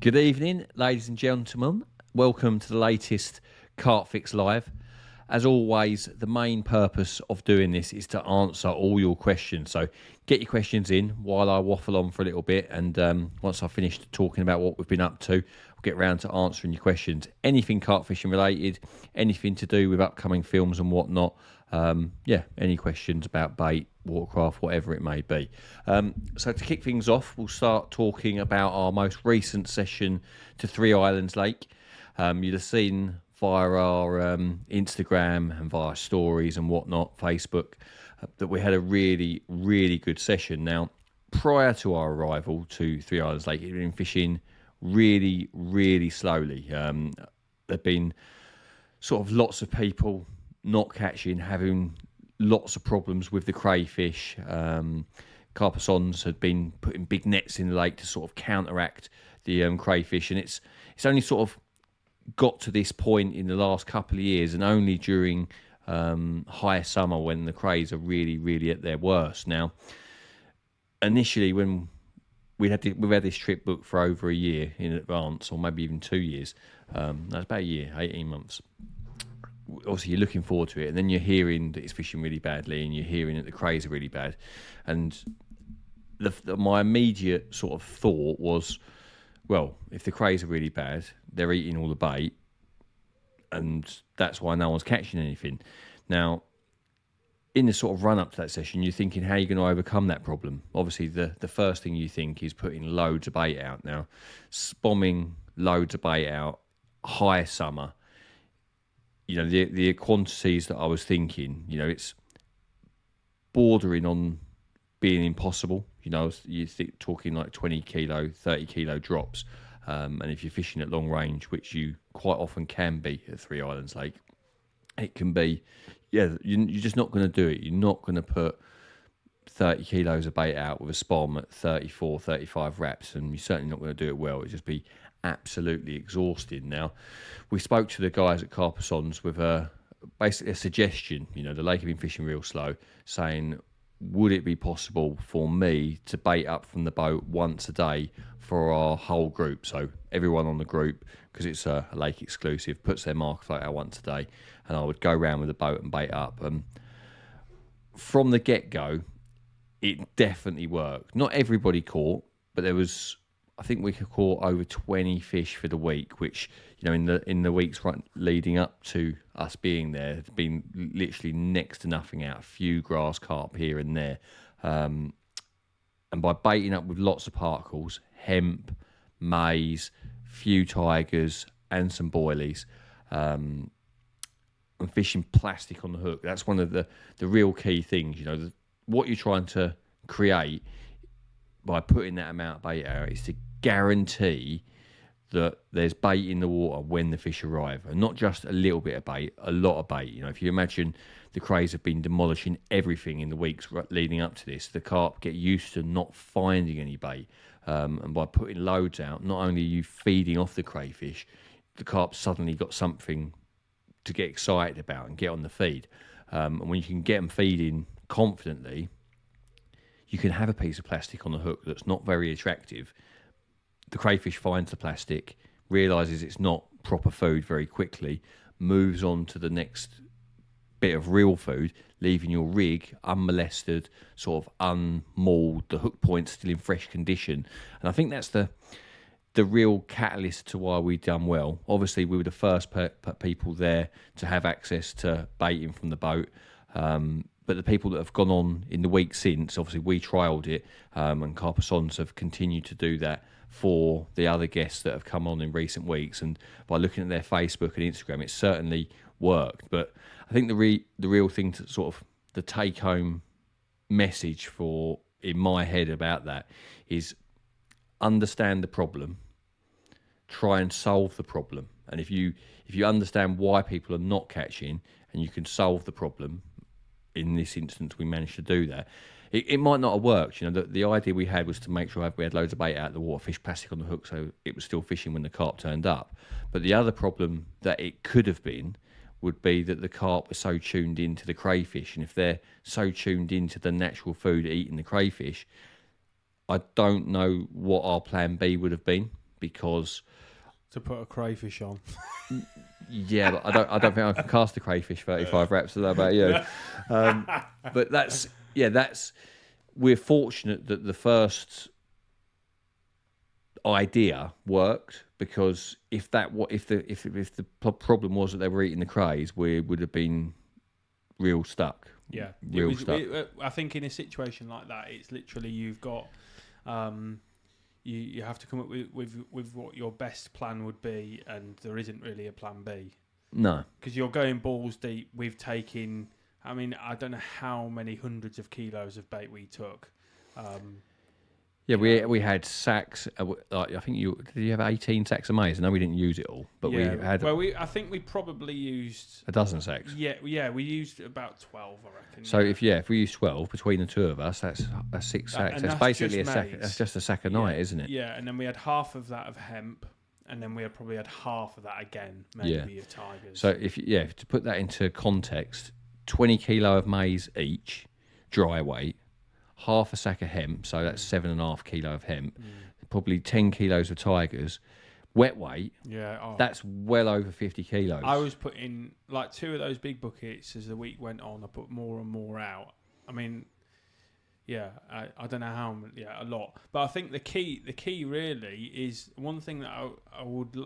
Good evening, ladies and gentlemen. Welcome to the latest CarpFix Live. As always, the main purpose of doing this is to answer all your questions. So get your questions in while I waffle on for a little bit. And once I've finished talking about what we've been up to, we'll get round to answering your questions. Anything carp fishing related, anything to do with upcoming films and whatnot. Any questions about bait, watercraft, whatever it may be. So to kick things off, we'll start talking about our most recent session to Three Islands Lake. You'd have seen via our Instagram and via stories and whatnot, Facebook, that we had a really, really good session. Now, prior to our arrival to Three Islands Lake, it had been fishing really, really slowly. There'd been sort of lots of people not catching, having lots of problems with the crayfish. Carpsons had been putting big nets in the lake to sort of counteract the crayfish, and it's only sort of got to this point in the last couple of years, and only during high summer when the crays are really, really at their worst. Now, initially when we've had this trip booked for over a year in advance, or maybe even 2 years, that's about a year, 18 months. Obviously, you're looking forward to it, and then you're hearing that it's fishing really badly, and you're hearing that the crays are really bad. And my immediate sort of thought was, well, if the crays are really bad, they're eating all the bait, and that's why no one's catching anything. Now, in the sort of run-up to that session, you're thinking, how are you going to overcome that problem? Obviously, the first thing you think is putting loads of bait out. Now, bombing loads of bait out, high summer, the quantities that I was thinking, it's bordering on being impossible. You're talking like 20 kilo, 30 kilo drops. And if you're fishing at long range, which you quite often can be at Three Islands Lake, it can be, you're just not going to do it. You're not going to put 30 kilos of bait out with a spom at 34, 35 wraps, and you're certainly not going to do it well. It'll just be absolutely exhausting. Now, we spoke to the guys at Carpsons with basically a suggestion. The lake had been fishing real slow, saying, would it be possible for me to bait up from the boat once a day for our whole group? So everyone on the group, because it's a lake exclusive, puts their marker float out once a day, and I would go around with the boat and bait up. From the get-go, it definitely worked. Not everybody caught, but there was, I think we could caught over 20 fish for the week, which, in the weeks right leading up to us being there, had been literally next to nothing out, a few grass carp here and there. And by baiting up with lots of particles, hemp, maize, few tigers, and some boilies, and fishing plastic on the hook, that's one of the real key things. What you're trying to create by putting that amount of bait out is to guarantee that there's bait in the water when the fish arrive, and not just a little bit of bait, a lot of bait. If you imagine the crays have been demolishing everything in the weeks leading up to this, the carp get used to not finding any bait, and by putting loads out, not only are you feeding off the crayfish, the carp suddenly got something to get excited about and get on the feed. And when you can get them feeding confidently, you can have a piece of plastic on the hook that's not very attractive. The crayfish finds the plastic, realises it's not proper food very quickly, moves on to the next bit of real food, leaving your rig unmolested, sort of unmauled, the hook point still in fresh condition. And I think that's the real catalyst to why we've done well. Obviously, we were the first people there to have access to baiting from the boat. But the people that have gone on in the week since, obviously we trialled it, and Carpsons have continued to do that for the other guests that have come on in recent weeks. And by looking at their Facebook and Instagram, it certainly worked. But I think the real thing to sort of the take-home message for in my head about that is understand the problem, try and solve the problem. And if you understand why people are not catching and you can solve the problem, in this instance we managed to do that. It might not have worked. The idea we had was to make sure we had loads of bait out of the water, fish plastic on the hook, so it was still fishing when the carp turned up. But the other problem that it could have been would be that the carp are so tuned into the crayfish, and if they're so tuned into the natural food eating the crayfish, I don't know what our plan B would have been, because to put a crayfish on. yeah, but I don't think I can cast a crayfish 35 reps. I don't know about you, but that's we're fortunate that the first idea worked, because if the problem was that they were eating the crays, we would have been real stuck. Yeah, stuck. I think in a situation like that, it's literally you've got you have to come up with what your best plan would be, and there isn't really a plan B. No, because you're going balls deep with taking. I mean, I don't know how many hundreds of kilos of bait we took. Yeah, we had sacks. Like, I think did you have 18 sacks of maize? I know we didn't use it all, but we had. Well, I think we probably used a dozen sacks. Yeah, we used about 12, I reckon. So if we use 12 between the two of us, that's 6 sacks. That's basically a sack. That's just a sack a night, isn't it? Yeah, and then we had half of that of hemp, and then we had probably had half of that again, maybe of tigers. So to put that into context, 20 kilo of maize each, dry weight. Half a sack of hemp, so that's 7.5 kilo of hemp. Probably 10 kilos of tigers. Wet weight, that's well over 50 kilos. I was putting like 2 of those big buckets as the week went on. I put more and more out. I mean, I don't know how many, a lot. But I think the key really is one thing that I would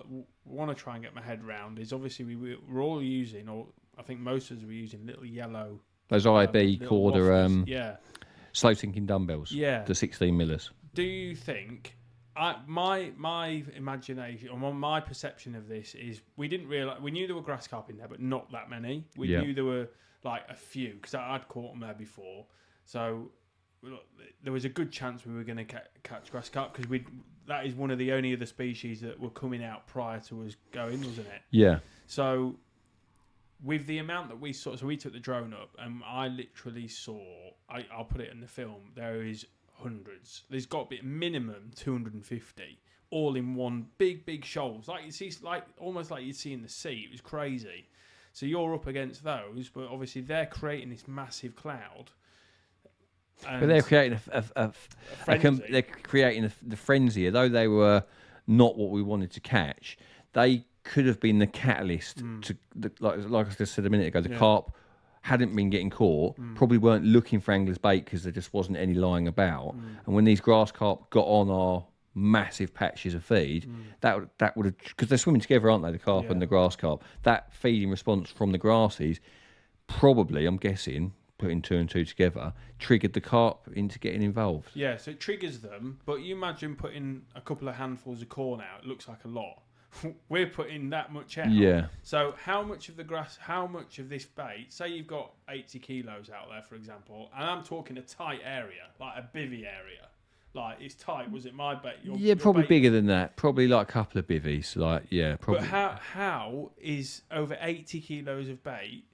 want to try and get my head around is obviously we're all using, or I think most of us were using little yellow. Those IB quarter, slow sinking dumbbells. Yeah. The 16 millers. Do you think my imagination or my perception of this is we didn't realise, we knew there were grass carp in there, but not that many. We knew there were like a few because I'd caught them there before. So there was a good chance we were going to catch grass carp because that is one of the only other species that were coming out prior to us going, wasn't it? Yeah. So with the amount that we saw, so we took the drone up and I literally saw, I'll put it in the film, there is hundreds. There's got to be minimum 250, all in one big shoals. Like you see, almost like you'd see in the sea. It was crazy. So you're up against those, but obviously they're creating this massive cloud. But they're creating they're creating the frenzy. Although they were not what we wanted to catch, they could have been the catalyst to, like I just said a minute ago, the carp hadn't been getting caught, probably weren't looking for angler's bait because there just wasn't any lying about. And when these grass carp got on our massive patches of feed, that would have, because they're swimming together, aren't they, the carp and the grass carp, that feeding response from the grasses probably, I'm guessing, putting 2 and 2 together, triggered the carp into getting involved. Yeah, so it triggers them, but you imagine putting a couple of handfuls of corn out, it looks like a lot. We're putting that much out. Yeah. So how much of this bait, say you've got 80 kilos out there, for example, and I'm talking a tight area, like a bivvy area. Like, it's tight, was it my bait? Your probably bait? Bigger than that. Probably like a couple of bivvies. Probably. But how is over 80 kilos of bait,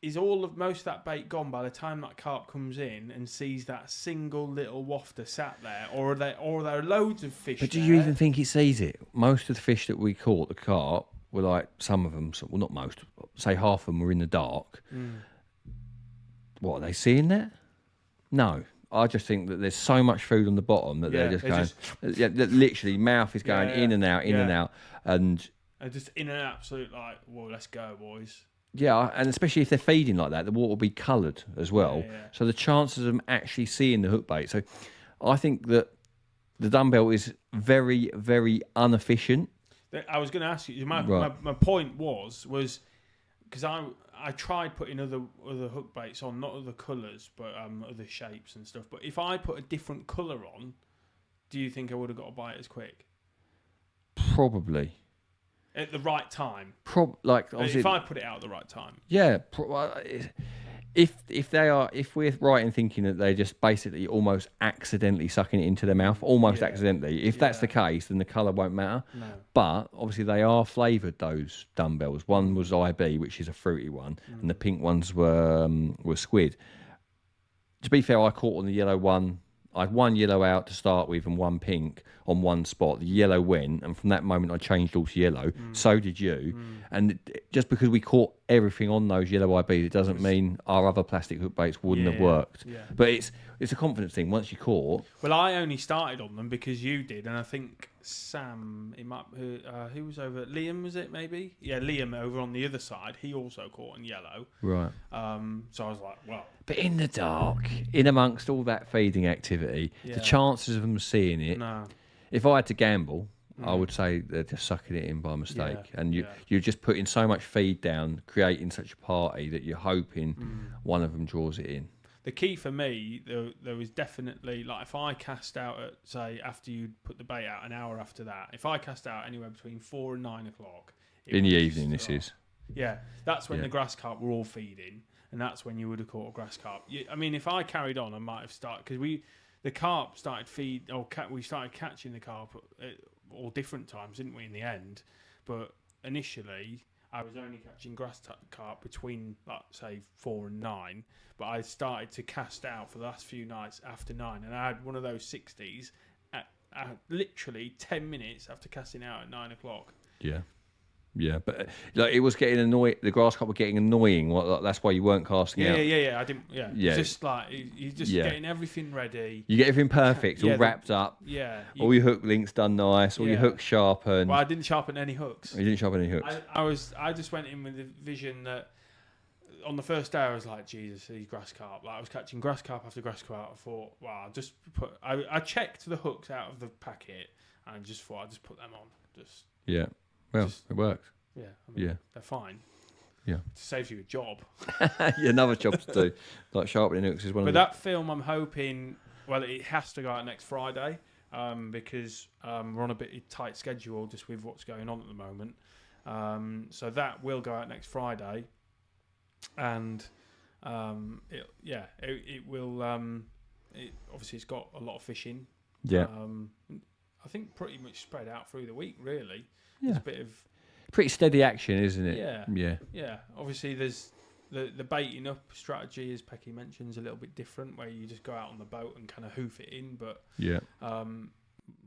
is most of that bait gone by the time that carp comes in and sees that single little wafter sat there, or are there loads of fish? But do you even think it sees it? Most of the fish that we caught, the carp, were like, some of them, well, not most, say half of them were in the dark. What, are they seeing that? No. I just think that there's so much food on the bottom that they're just going, literally mouth is going in and out, and they're just in an absolute like, well, let's go, boys. Yeah, and especially if they're feeding like that, the water will be coloured as well. Yeah. So the chances of them actually seeing the hook bait. So I think that the dumbbell is very, very inefficient. I was going to ask you, my point was because I tried putting other hook baits on, not other colours, but other shapes and stuff. But if I put a different colour on, do you think I would have got a bite as quick? Probably. At the right time. If I put it out at the right time. Yeah. If we're right in thinking that they're just basically almost accidentally sucking it into their mouth, accidentally. If that's the case, then the colour won't matter. No. But obviously they are flavoured, those dumbbells. One was IB, which is a fruity one, and the pink ones were squid. To be fair, I caught on the yellow one. I had one yellow out to start with and one pink on one spot. The yellow went, and from that moment I changed all to yellow. So did you. And just because we caught everything on those yellow IBs, it doesn't mean our other plastic hook baits wouldn't have worked. Yeah. But it's a confidence thing. Once you caught, well, I only started on them because you did, and I think Sam, who was over, Liam was it maybe? Yeah, Liam over on the other side. He also caught on yellow. right? So I was like, well, But in the dark, in amongst all that feeding activity, the chances of them seeing it. no. If I had to gamble, I would say they're just sucking it in by mistake, and you're just putting so much feed down, creating such a party that you're hoping one of them draws it in. The key for me, there was definitely, like, if I cast out at, say, after you put the bait out, an hour after that, if I cast out anywhere between 4 and 9 o'clock... In the evening, this is. Yeah, that's when the grass carp were all feeding, and that's when you would have caught a grass carp. I mean, if I carried on, I might have started... Because the carp started we started catching the carp at all different times, didn't we, in the end? But initially, I was only catching grass carp between, like, say, 4 and 9. But I started to cast out for the last few nights after 9. And I had one of those 60s at literally 10 minutes after casting out at 9 o'clock. Yeah. Yeah, but like, it was getting annoying. The grass carp were getting annoying. That's why you weren't casting out. Yeah. I didn't. Yeah. Just like you're just getting everything ready. You get everything perfect, all wrapped up. Yeah. All your hook links done nice. All your hooks sharpened. Well, I didn't sharpen any hooks. You didn't sharpen any hooks. I just went in with the vision that on the first day I was like, Jesus, these grass carp. Like I was catching grass carp after grass carp. I thought, wow, I checked the hooks out of the packet and I just thought I'd just put them on. Well, it worked. Yeah, I mean, they're fine. Yeah, it saves you a job. Another job to do. Like sharpening hooks is one. But that film, I'm hoping. Well, it has to go out next Friday because we're on a bit tight schedule just with what's going on at the moment. So that will go out next Friday, and it will. Obviously, it's got a lot of fishing. Yeah. I think pretty much spread out through the week, really. Yeah. There's a bit of pretty steady action, isn't it? Yeah. Obviously, there's the baiting up strategy, as Pecky mentions, a little bit different, where you just go out on the boat and kind of hoof it in. But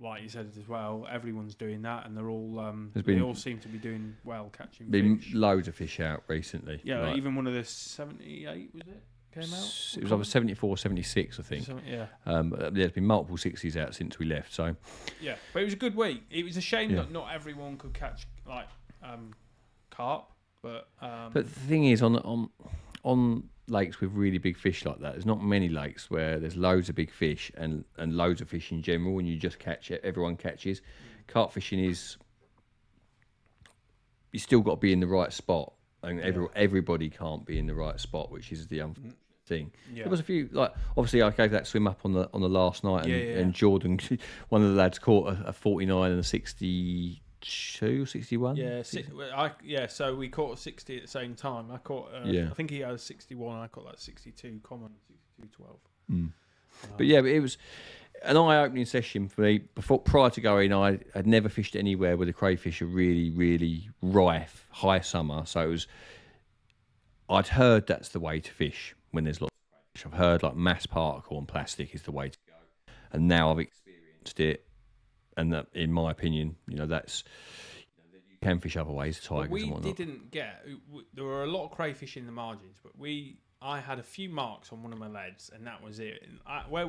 like you said as well, everyone's doing that, and they're all they all seem to be doing well catching fish. Loads of fish out recently. Yeah, like even one of the 78 was it? Came out? It was either 74, 76, I think. There's been multiple 60s out since we left. So yeah, but it was a good week. It was a shame that not everyone could catch like carp, but the thing is, on lakes with really big fish like that, there's not many lakes where there's loads of big fish and loads of fish in general, and you just catch it. Everyone catches. Carp fishing is you still got to be in the right spot, and everybody can't be in the right spot, which is the thing. There was a few, like obviously I gave that swim up on the last night, and Jordan, one of the lads caught a 49 and a 62, 61. So we caught a 60 at the same time. I caught I think he had a 61 and I caught that 62 common, 62.12. But it was an eye-opening session for me. Prior to going, I had never fished anywhere where the crayfish are really, really rife, high summer. So I'd heard that's the way to fish when there's lots of crayfish. I've heard like mass particle and plastic is the way to go, and now I've experienced it. And that, in my opinion, that's you can fish other ways, tigers and whatnot. There were a lot of crayfish in the margins, but I had a few marks on one of my leads, and that was it. And where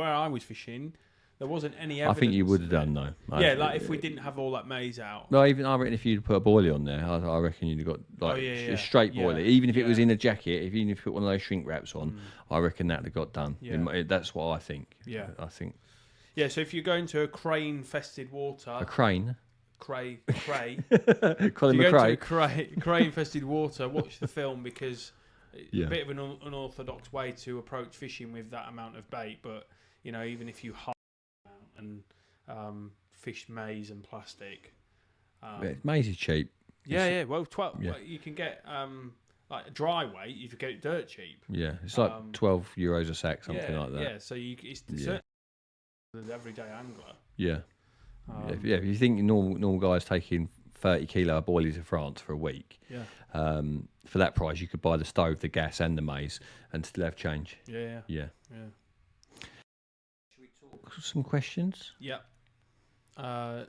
I was fishing, there wasn't any evidence. I think you would have done though. If we didn't have all that maize out. No, I reckon if you'd put a boilie on there, I reckon you'd have got a straight boilie. Even if it was in a jacket, even if you put one of those shrink wraps on, I reckon that'd have got done. Yeah. That's what I think. Yeah, I think. Yeah, so if you're going to a crane-infested water... A crane? Cray. Colin if you're going McRae. to crane-infested water, watch the film because it's a bit of an unorthodox way to approach fishing with that amount of bait. But, even if you and fish maize and plastic... maize is cheap. Well, 12. Well, you can get... like a dry weight, you can get it dirt cheap. Yeah, it's like €12 a sack, something like that. Yeah, so it's certainly the everyday angler. Yeah. If you think normal guys taking 30 kilo of boilies to France for a week, for that price you could buy the stove, the gas, and the maize, and still have change. Yeah. Should we talk some questions? Yeah. Okay.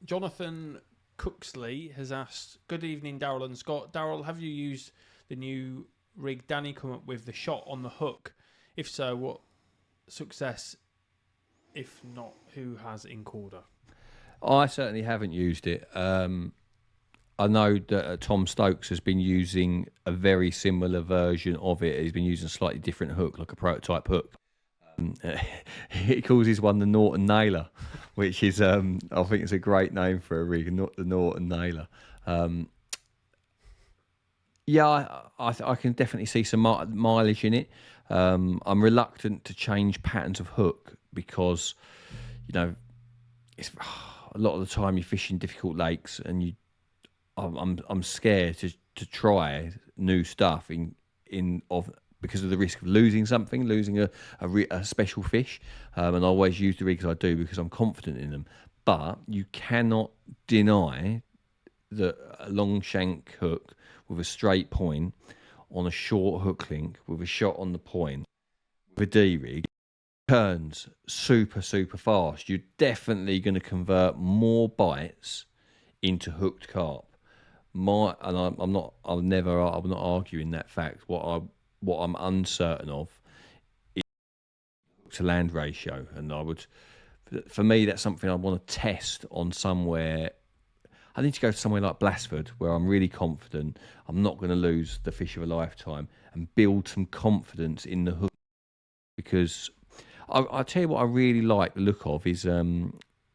Jonathan Cooksley has asked, "Good evening, Darrell and Scott. Darrell, have you used the new rig Danny come up with, the shot on the hook? If so, what success? If not, who has in Corder?" I certainly haven't used it. I know that Tom Stokes has been using a very similar version of it. He's been using a slightly different hook, like a prototype hook. He calls his one the Norton Nailer, which is, I think it's a great name for a rig, not the Norton Nailer. Yeah, I can definitely see some mileage in it. I'm reluctant to change patterns of hook because, it's a lot of the time you fish in difficult lakes, and I'm scared to try new stuff because of the risk of losing something, losing a special fish. And I always use the rigs I do because I'm confident in them. But you cannot deny that a long shank hook with a straight point on a short hook link with a shot on the point with a D-rig turns super, super fast. You're definitely going to convert more bites into hooked carp. I'm not arguing that fact. What I'm uncertain of is to land ratio, and for me, that's something I want to test on somewhere. I need to go to somewhere like Blasford, where I'm really confident I'm not going to lose the fish of a lifetime, and build some confidence in the hook. Because I'll tell you what I really like the look of is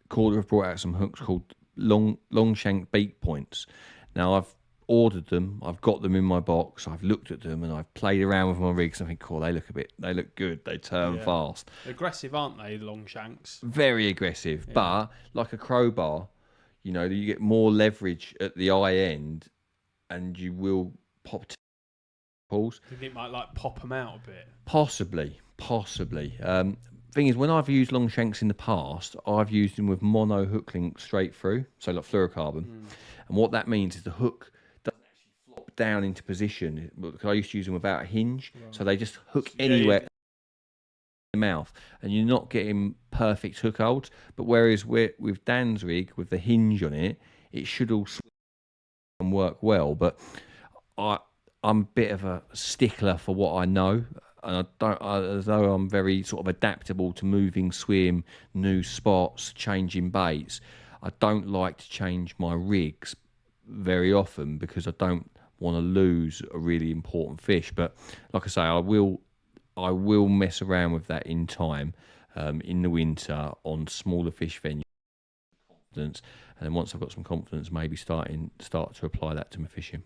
Corder have brought out some hooks called long shank beak points. Now I've ordered them, I've got them in my box, I've looked at them, and I've played around with my rigs. I think, cool, they look good, they turn fast. They're aggressive, aren't they? Long shanks. Very aggressive, but like a crowbar, you get more leverage at the eye end, and you will pop pulls. I think it might pop them out a bit. Possibly. Thing is, when I've used long shanks in the past, I've used them with mono hook link straight through, so like fluorocarbon. And what that means is the hook doesn't actually flop down into position. Because I used to use them without a hinge, so they just hook anywhere in the mouth, and you're not getting perfect hook holds. But whereas with Dan's rig, with the hinge on it, it should all swing and work well. But I'm a bit of a stickler for what I know. And although I'm very sort of adaptable to moving swim, new spots, changing baits, I don't like to change my rigs very often because I don't want to lose a really important fish. But like I say, I will mess around with that in time, in the winter on smaller fish venues. And then once I've got some confidence, maybe start to apply that to my fishing.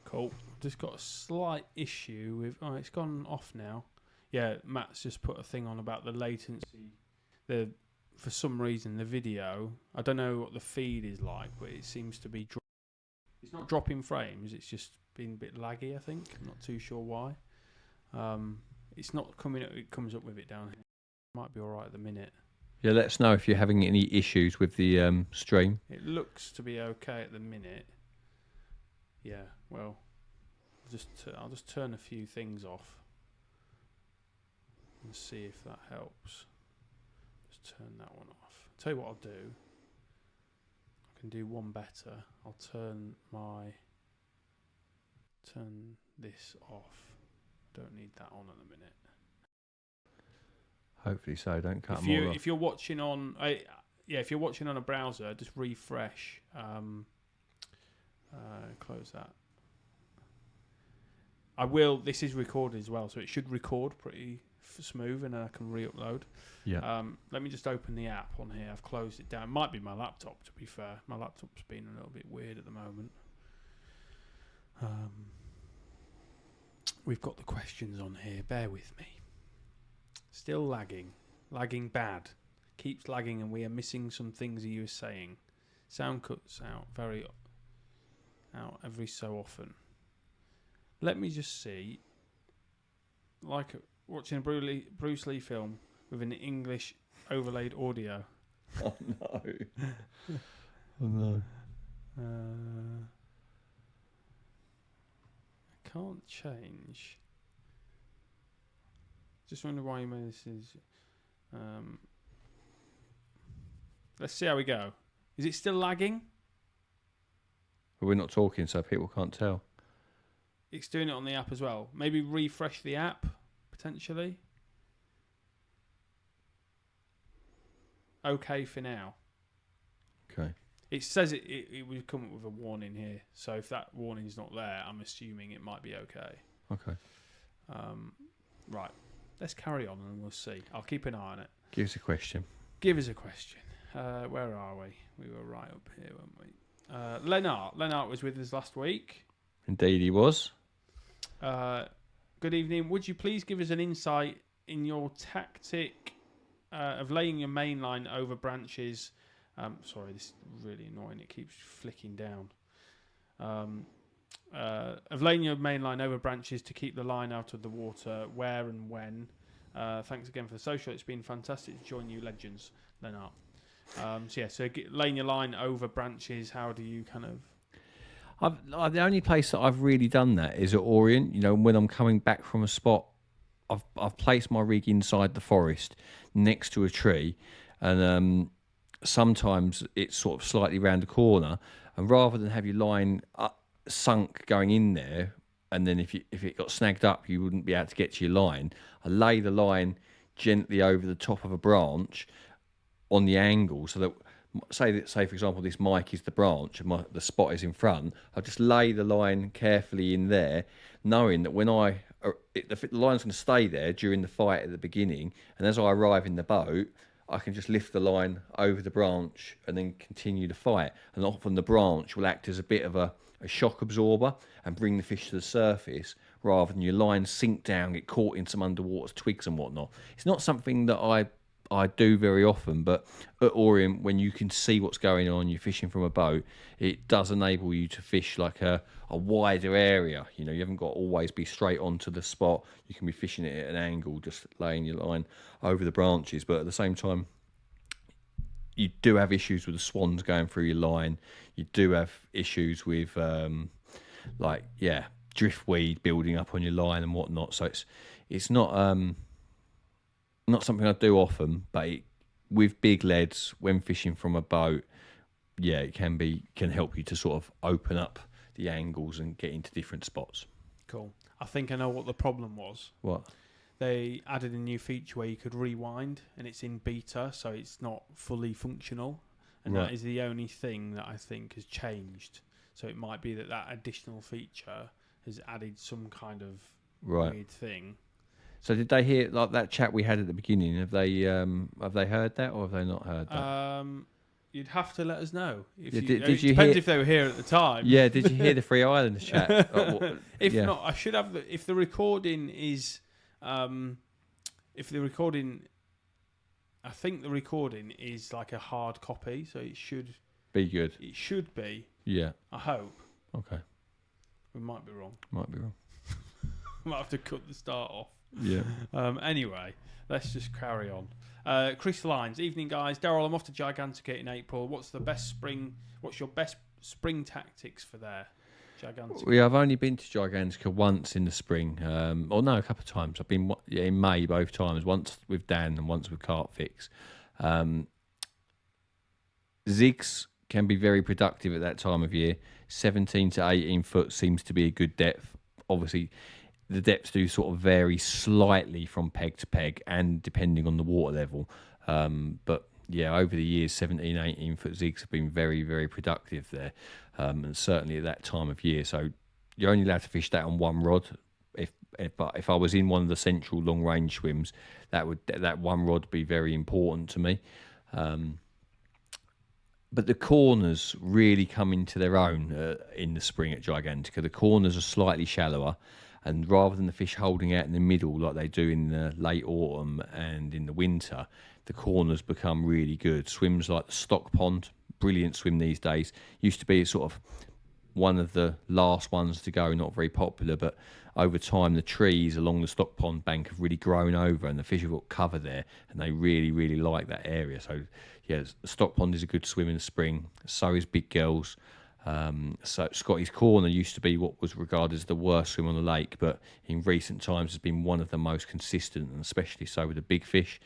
Cool. Just got a slight issue with. Oh, it's gone off now. Yeah, Matt's just put a thing on about the latency. For some reason, the video. I don't know what the feed is like, but it seems to be. It's not dropping frames. It's just been a bit laggy. I think. I'm not too sure why. It's not coming up. It comes up with it down here. Might be all right at the minute. Yeah, let us know if you're having any issues with the stream. It looks to be okay at the minute. Yeah. Well. I'll just turn a few things off and see if that helps. Just turn that one off. Tell you what I'll do. I can do one better. I'll turn this off. Don't need that on at the minute. Hopefully so. Don't cut them all off. If you're watching on, if you're watching on a browser, just refresh. Close that. I will. This is recorded as well, so it should record pretty smooth, and then I can re-upload. Yeah. Let me just open the app on here. I've closed it down. It might be my laptop, to be fair. My laptop's been a little bit weird at the moment. We've got the questions on here. Bear with me. Still lagging. Lagging bad. Keeps lagging, and we are missing some things he was saying. Sound cuts out every so often. Let me just see, like watching a Bruce Lee film with an English overlaid audio. Oh no! Oh no! I can't change. Just wonder why you made this. Let's see how we go. Is it still lagging? But we're not talking, so people can't tell. It's doing it on the app as well. Maybe refresh the app, potentially. Okay for now. Okay. It says it would come up with a warning here. So if that warning's not there, I'm assuming it might be okay. Okay. Right. Let's carry on and we'll see. I'll keep an eye on it. Give us a question. Give us a question. Where are we? We were right up here, weren't we? Lennart was with us last week. Indeed he was. Good evening. Would you please give us an insight in your tactic of laying your main line over branches? Sorry, this is really annoying. It keeps flicking down. Of laying your main line over branches to keep the line out of the water, where and when. Thanks again for the social. It's been fantastic to join you legends, Lennart. So laying your line over branches, how do you kind of... The only place that I've really done that is at Orient. You know, when I'm coming back from a spot, I've placed my rig inside the forest next to a tree, and sometimes it's sort of slightly round the corner, and rather than have your line sunk going in there, and then if it got snagged up, you wouldn't be able to get to your line. I lay the line gently over the top of a branch on the angle, so that say for example this mic is the branch and the spot is in front. I just lay the line carefully in there, knowing that when the line's going to stay there during the fight at the beginning, and as I arrive in the boat, I can just lift the line over the branch and then continue the fight. And often the branch will act as a bit of a shock absorber and bring the fish to the surface, rather than your line sink down, get caught in some underwater twigs and whatnot. It's not something that I do very often, but at Orient, when you can see what's going on, you're fishing from a boat, it does enable you to fish like a wider area. You know, you haven't got to always be straight onto the spot. You can be fishing it at an angle, just laying your line over the branches. But at the same time, you do have issues with the swans going through your line. You do have issues with driftweed building up on your line and whatnot. So it's not something I do often, but with big leads, when fishing from a boat, it can help you to sort of open up the angles and get into different spots. Cool. I think I know what the problem was. What? They added a new feature where you could rewind, and it's in beta, so it's not fully functional. And That is the only thing that I think has changed. So it might be that additional feature has added some kind of weird thing. So did they hear like that chat we had at the beginning? Have they heard that, or have they not heard that? You'd have to let us know. Depends if they were here at the time. Yeah, did you hear the Free Islands chat? Not, I should have. If the recording is, I think the recording is like a hard copy, so it should be good. It should be. Yeah. I hope. Okay. We might be wrong. Might have to cut the start off. Yeah. Anyway, let's just carry on. Chris Lines, evening guys. Darrell, I'm off to Gigantica in April. What's your best spring tactics for there? Gigantica. I've only been to Gigantica once in the spring, a couple of times. I've been in May both times. Once with Dan and once with CarpFix. Zigs can be very productive at that time of year. 17 to 18 foot seems to be a good depth. Obviously, the depths do sort of vary slightly from peg to peg and depending on the water level. But over the years, 17, 18 foot zigs have been very, very productive there. And certainly at that time of year. So you're only allowed to fish that on one rod. If I was in one of the central long range swims, that one rod be very important to me. But the corners really come into their own in the spring at Gigantica. The corners are slightly shallower, and rather than the fish holding out in the middle like they do in the late autumn and in the winter, the corners become really good. Swims like the Stock Pond, brilliant swim these days. Used to be sort of one of the last ones to go, not very popular, but over time the trees along the Stock Pond bank have really grown over and the fish have got cover there, and they really, really like that area. So Stock Pond is a good swim in the spring. So is Big Girls. So Scotty's Corner used to be what was regarded as the worst swim on the lake, but in recent times has been one of the most consistent, and especially so with the big fish.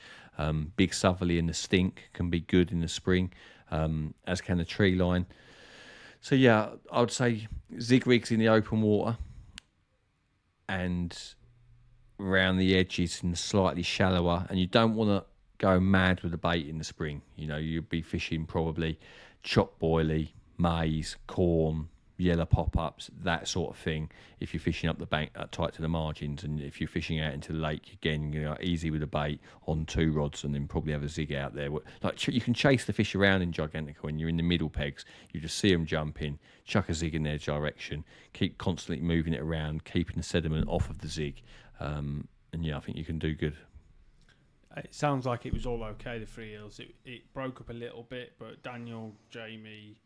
Big Southerly and the Stink can be good in the spring, as can the Tree Line. So yeah, I would say zig rigs in the open water and around the edges and slightly shallower, and you don't want to go mad with the bait in the spring. You know, you'd be fishing probably chop boilie, maize, corn, yellow pop-ups, that sort of thing. If you're fishing up the bank tight to the margins, and if you're fishing out into the lake, again, you know, easy with the bait on 2 rods, and then probably have a zig out there. Like you can chase the fish around in Gigantica when you're in the middle pegs. You just see them jump in, chuck a zig in their direction, keep constantly moving it around, keeping the sediment off of the zig. And yeah, I think you can do good. It sounds like it was all okay, the 3 eels. It broke up a little bit, but Daniel, Jamie,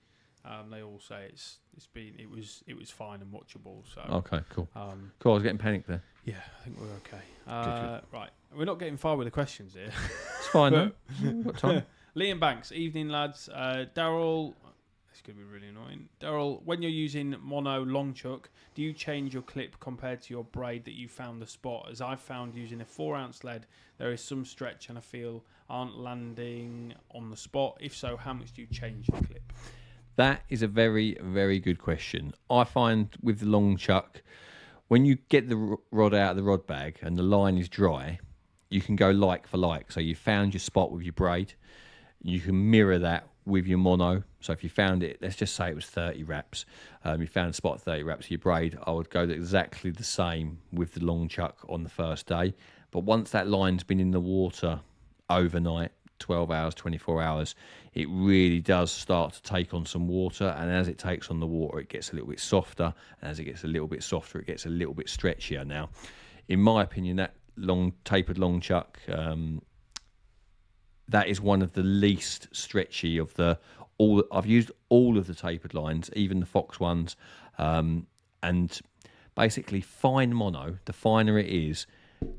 they all say it was fine and watchable. So okay, cool. Cool. I was getting panicked there. Yeah, I think we're okay. Good. Right, we're not getting far with the questions here. It's fine. Though. What time? Liam Banks, evening lads. Darrell, this could be really annoying. Darrell, when you're using mono long chuck, do you change your clip compared to your braid that you found the spot? As I've found using a 4-ounce lead, there is some stretch and I feel aren't landing on the spot. If so, how much do you change the clip? That is a very, very good question. I find with the long chuck, when you get the rod out of the rod bag and the line is dry, you can go like for like. So you found your spot with your braid. You can mirror that with your mono. So if you found it, let's just say it was 30 wraps. You found a spot 30 wraps of your braid. I would go exactly the same with the long chuck on the first day. But once that line's been in the water overnight, 12 hours, 24 hours, it really does start to take on some water, and as it takes on the water, it gets a little bit softer, and as it gets a little bit softer, it gets a little bit stretchier. Now, in my opinion, that tapered long chuck, that is one of the least stretchy of I've used all of the tapered lines, even the Fox ones, and basically fine mono, the finer it is,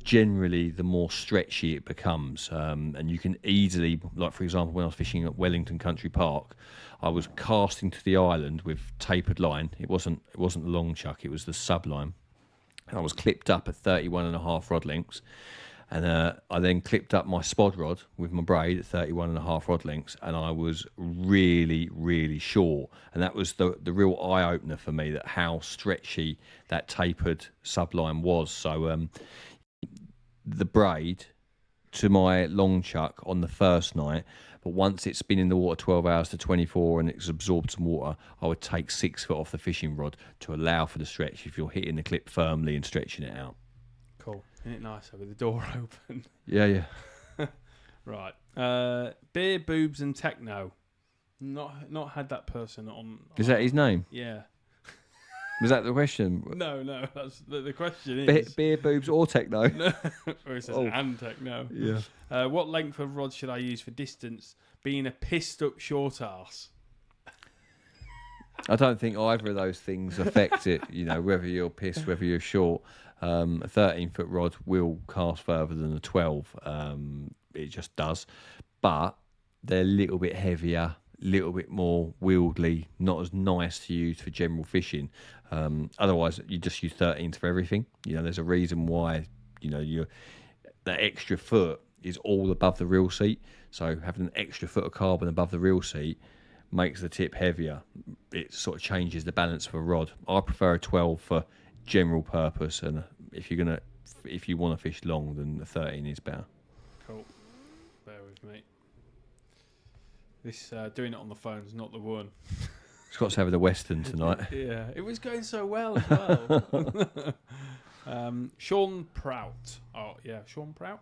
generally the more stretchy it becomes, and you can easily, like for example, when I was fishing at Wellington Country Park, I was casting to the island with tapered line. It wasn't the long chuck, it was the sub line, and I was clipped up at 31.5 rod lengths, and I then clipped up my spod rod with my braid at 31.5 rod lengths, and I was really, really short, and that was the real eye opener for me, that how stretchy that tapered subline was. So the braid to my long chuck on the first night, but once it's been in the water 12 hours to 24 and it's absorbed some water, I would take 6 foot off the fishing rod to allow for the stretch if you're hitting the clip firmly and stretching it out. Cool. Isn't it nice with the door open? Yeah. Right. Beer, boobs and techno. Not had that person on. Is that his name? Yeah. Was that the question? No, that's the question is beer, boobs, or techno? No, or it says and techno. Yeah. What length of rod should I use for distance? Being a pissed up short arse. I don't think either of those things affect it. You know, whether you're pissed, whether you're short. A 13-foot rod will cast further than a 12. It just does, but they're a little bit heavier, little bit more wieldy, not as nice to use for general fishing. Otherwise, you just use 13s for everything. You know, there's a reason why, you know, that extra foot is all above the reel seat. So having an extra foot of carbon above the reel seat makes the tip heavier. It sort of changes the balance of a rod. I prefer a 12 for general purpose, and if you want to fish long, then the 13 is better. Cool. Bear with me. This doing it on the phone is not the one. Scott's having the Western tonight. Yeah, it was going so well as well. Sean Prout. Oh yeah, Sean Prout.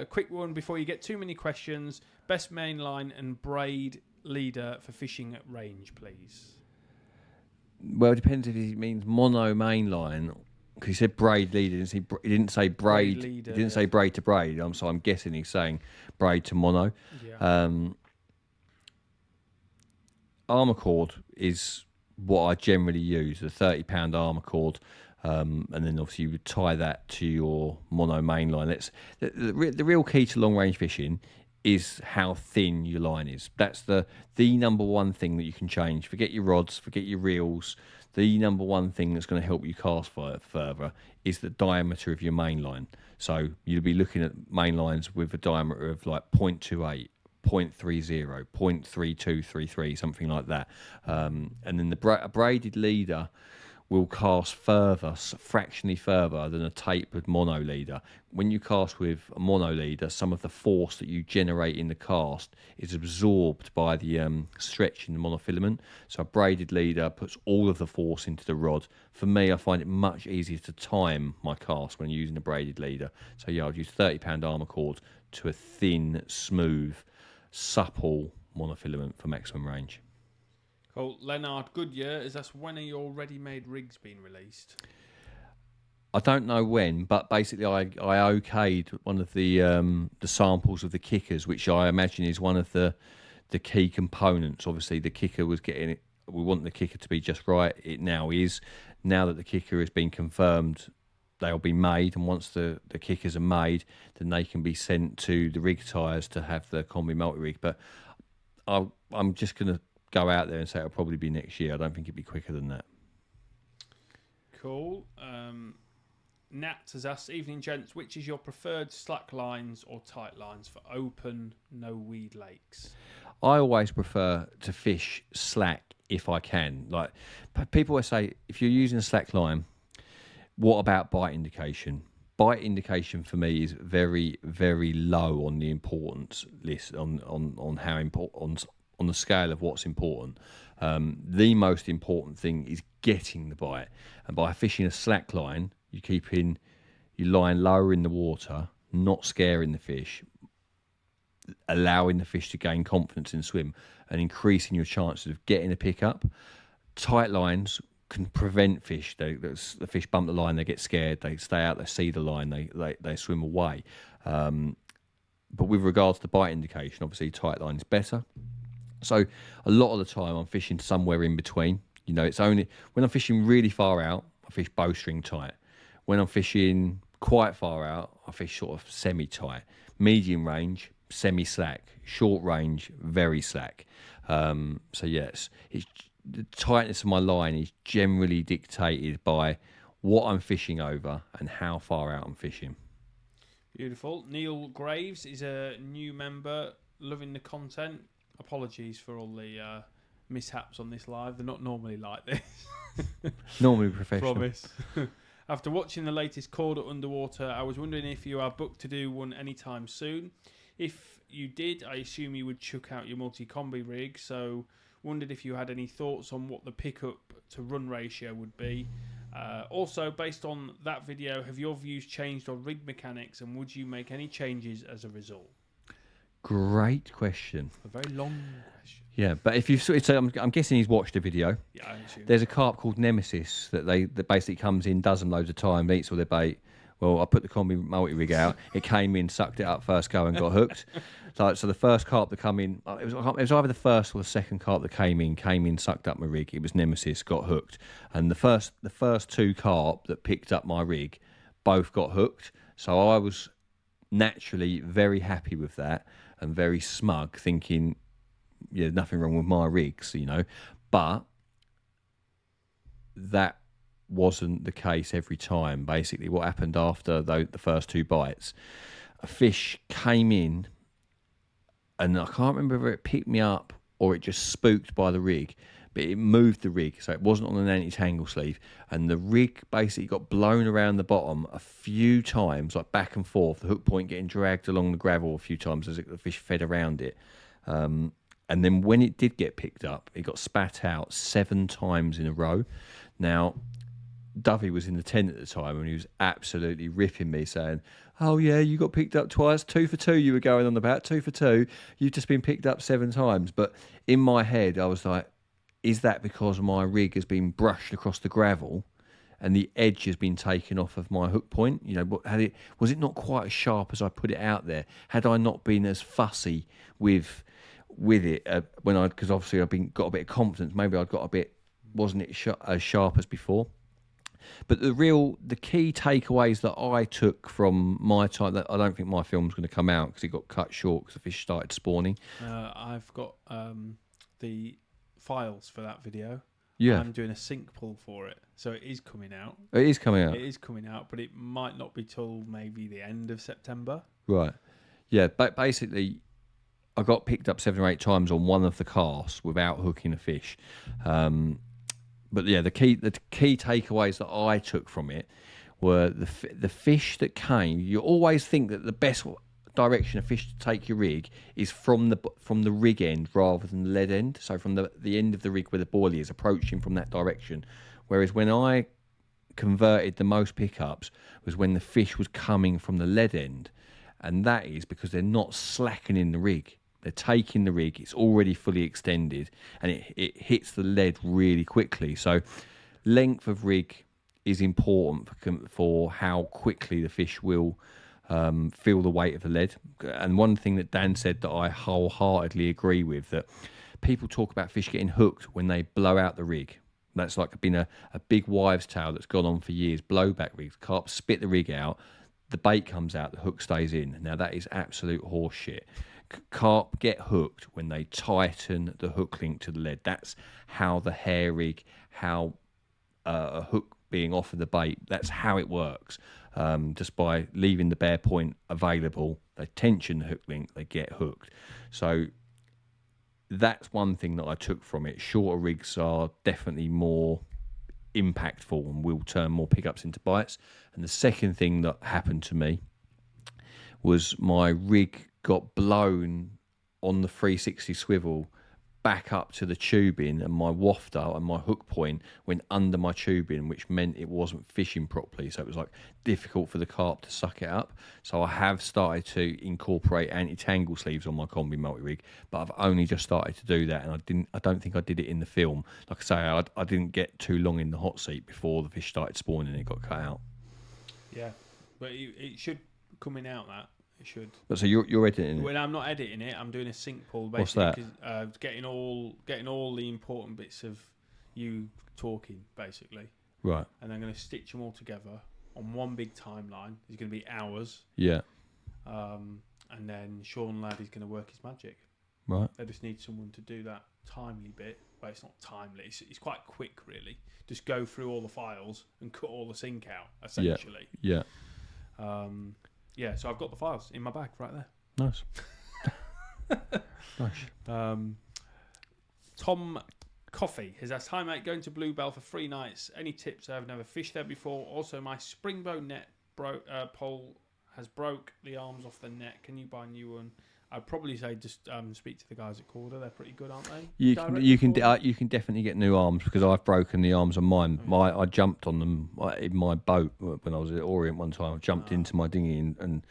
Quick one before you get too many questions. Best mainline and braid leader for fishing at range, please. Well, it depends if he means mono mainline, because he said braid leader. He didn't say braid. Leader, he didn't say braid to braid. So I'm guessing he's saying braid to mono. Yeah. Armour cord is what I generally use, a 30-pound armour cord, and then obviously you would tie that to your mono mainline. The real key to long range fishing is how thin your line is. That's the number one thing that you can change. Forget your rods, forget your reels. The number one thing that's going to help you cast further is the diameter of your main line. So you'll be looking at main lines with a diameter of like 0.28, 0.30, 0.3233, something like that. And then a braided leader will cast further, fractionally further than a tapered mono leader. When you cast with a mono leader, some of the force that you generate in the cast is absorbed by the stretch in the monofilament. So a braided leader puts all of the force into the rod. For me, I find it much easier to time my cast when using a braided leader. So yeah, I'd use 30-pound armour cord to a thin, smooth, supple monofilament for maximum range. Cool. Leonard Goodyear, is that when are your ready-made rigs being released? I don't know when, but basically I okayed one of the samples of the kickers, which I imagine is one of the key components. Obviously, the kicker was getting it. We want the kicker to be just right. It now is. Now that the kicker has been confirmed, they'll be made, and once the kickers are made, then they can be sent to the rig tyres to have the combi multi-rig. But I'm just going to go out there and say it'll probably be next year. I don't think it'd be quicker than that. Cool. Nat has asked, evening gents, which is your preferred slack lines or tight lines for open, no weed lakes? I always prefer to fish slack if I can. Like people always say, if you're using a slack line, what about bite indication? Bite indication for me is very, very low on the importance list on how important on the scale of what's important. The most important thing is getting the bite, and by fishing a slack line, you're lying lower in the water, not scaring the fish, allowing the fish to gain confidence in swim, and increasing your chances of getting a pickup. Tight lines can prevent fish. The fish bump the line, they get scared, they stay out, they see the line, they swim away. But with regards to bite indication, obviously tight line is better. So a lot of the time I'm fishing somewhere in between. You know, it's only when I'm fishing really far out, I fish bowstring tight. When I'm fishing quite far out, I fish sort of semi-tight. Medium range, semi-slack. Short range, very slack. So yes, the tightness of my line is generally dictated by what I'm fishing over and how far out I'm fishing. Beautiful. Neil Graves is a new member, loving the content. Apologies for all the mishaps on this live. They're not normally like this. Normally professional. Promise. After watching the latest Cauda Underwater, I was wondering if you are booked to do one anytime soon. If you did, I assume you would chuck out your multi-combi rig, so wondered if you had any thoughts on what the pickup to run ratio would be. Also, based on that video, have your views changed on rig mechanics, and would you make any changes as a result? Great question. A very long question. Yeah, but if you, so I'm guessing he's watched a video. Yeah, I assume. There's a carp called Nemesis that basically comes in, does them loads of time, eats all their bait. Well, I put the combi multi-rig out. It came in, sucked it up first go, and got hooked. So the first carp that come in, it was either the first or the second carp that came in, sucked up my rig. It was Nemesis, got hooked, and the first two carp that picked up my rig, both got hooked. So I was naturally very happy with that and very smug, thinking, yeah, nothing wrong with my rigs, you know. But that wasn't the case every time. Basically, what happened after the first two bites, a fish came in, and I can't remember whether it picked me up or it just spooked by the rig, but it moved the rig, so it wasn't on an anti-tangle sleeve, and the rig basically got blown around the bottom a few times, like back and forth, the hook point getting dragged along the gravel a few times as the fish fed around it. And then when it did get picked up, it got spat out 7 times in a row. Now, Dovey was in the tent at the time, and he was absolutely ripping me, saying, "Oh yeah, you got picked up twice, 2 for 2 you were going on about, 2 for 2. You've just been picked up 7 times." But in my head, I was like, is that because my rig has been brushed across the gravel and the edge has been taken off of my hook point? You know, was it not quite as sharp as I put it out there? Had I not been as fussy with it because obviously I've got a bit of confidence, maybe I'd got a bit, wasn't it as sharp as before? But the key takeaways that I took from my time, that I don't think my film's going to come out because it got cut short because the fish started spawning. I've got the files for that video. Yeah, I'm doing a sync pull for it, so it is coming out. It is coming out. It is coming out, but it might not be till maybe the end of September. Right. Yeah, but basically, I got picked up 7 or 8 times on one of the casts without hooking a fish. But yeah, the key takeaways that I took from it were the fish that came. You always think that the best direction a fish to take your rig is from the rig end rather than the lead end. So from the end of the rig where the boilie is, approaching from that direction. Whereas when I converted the most pickups was when the fish was coming from the lead end, and that is because they're not slackening the rig. They're taking the rig, it's already fully extended, and it hits the lead really quickly. So length of rig is important for how quickly the fish will feel the weight of the lead. And one thing that Dan said that I wholeheartedly agree with, that people talk about fish getting hooked when they blow out the rig. That's like been a big wives' tale that's gone on for years. Blowback rigs, carp spit the rig out, the bait comes out, the hook stays in. Now that is absolute horseshit. Carp get hooked when they tighten the hook link to the lead. That's how the hair rig, how a hook being off of the bait, that's how it works. Just by leaving the bare point available, they tension the hook link, they get hooked. So that's one thing that I took from it. Shorter rigs are definitely more impactful and will turn more pickups into bites. And the second thing that happened to me was my rig got blown on the 360 swivel back up to the tubing, and my wafter and my hook point went under my tubing, which meant it wasn't fishing properly. So it was like difficult for the carp to suck it up. So I have started to incorporate anti-tangle sleeves on my combi multi-rig, but I've only just started to do that, and I don't think I did it in the film. Like I say, I didn't get too long in the hot seat before the fish started spawning and it got cut out. Yeah, but it should coming out that. It should. But so you're editing it? Well, I'm not editing it. I'm doing a sync pull. Basically. What's that? Getting all the important bits of you talking, basically. Right. And I'm going to stitch them all together on one big timeline. It's going to be hours. Yeah. And then Sean Ladd is going to work his magic. Right. They just need someone to do that timely bit. Well, it's not timely. It's quite quick, really. Just go through all the files and cut all the sync out, essentially. Yeah. Yeah, so I've got the files in my bag right there. Nice. Nice. Tom Coffee has asked, hi mate, going to Bluebell for 3 nights. Any tips? I've never fished there before. Also, my springbow net pole has broke the arms off the net. Can you buy a new one? I'd probably say just speak to the guys at Corder. They're pretty good, aren't they? You can definitely get new arms, because I've broken the arms on mine. I jumped on them in my boat when I was at Orient one time. I jumped into my dinghy and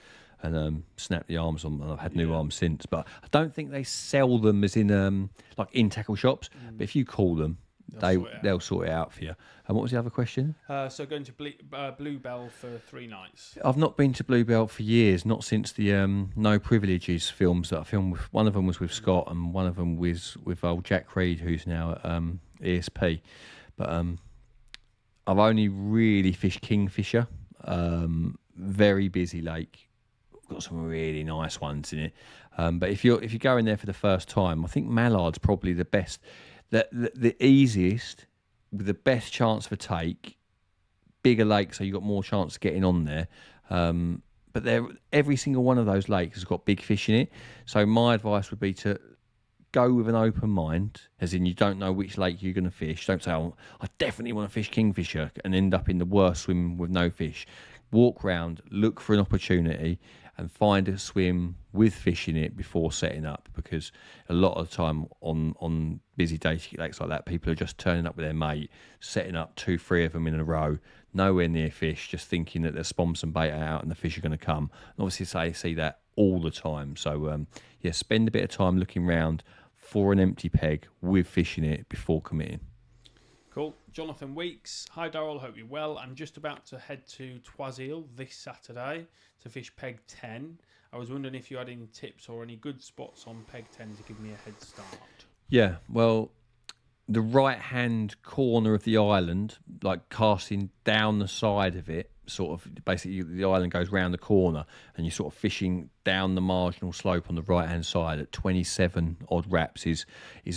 snapped the arms on them, and I've had new arms since. But I don't think they sell them as in like in tackle shops. But if you call them, they'll sort it out for you. And what was the other question? So going to Bluebell for 3 nights. I've not been to Bluebell for years, not since the No Privileges films that I filmed with. One of them was with Scott, and one of them was with old Jack Reed, who's now at ESP. But I've only really fished Kingfisher. Very busy lake. Got some really nice ones in it. But if you're going there for the first time, I think Mallard's probably the best. The easiest, with the best chance for take, bigger lake, so you've got more chance of getting on there. But every single one of those lakes has got big fish in it. So my advice would be to go with an open mind, as in you don't know which lake you're going to fish. Don't say, oh, I definitely want to fish Kingfisher, and end up in the worst swim with no fish. Walk round, look for an opportunity, and find a swim with fish in it before setting up, because a lot of the time on busy dating lakes like that, people are just turning up with their mate, setting up 2-3 of them in a row, nowhere near fish, just thinking that there's spom some bait out and the fish are going to come. And obviously I see that all the time. So spend a bit of time looking round for an empty peg with fish in it before committing. Cool. Jonathan Weeks. Hi, Darrell. Hope you're well. I'm just about to head to Twasil this Saturday to fish peg 10. I was wondering if you had any tips or any good spots on peg 10 to give me a head start. Yeah, well, the right-hand corner of the island, like casting down the side of it, sort of basically the island goes round the corner and you're sort of fishing down the marginal slope on the right-hand side at 27 odd wraps is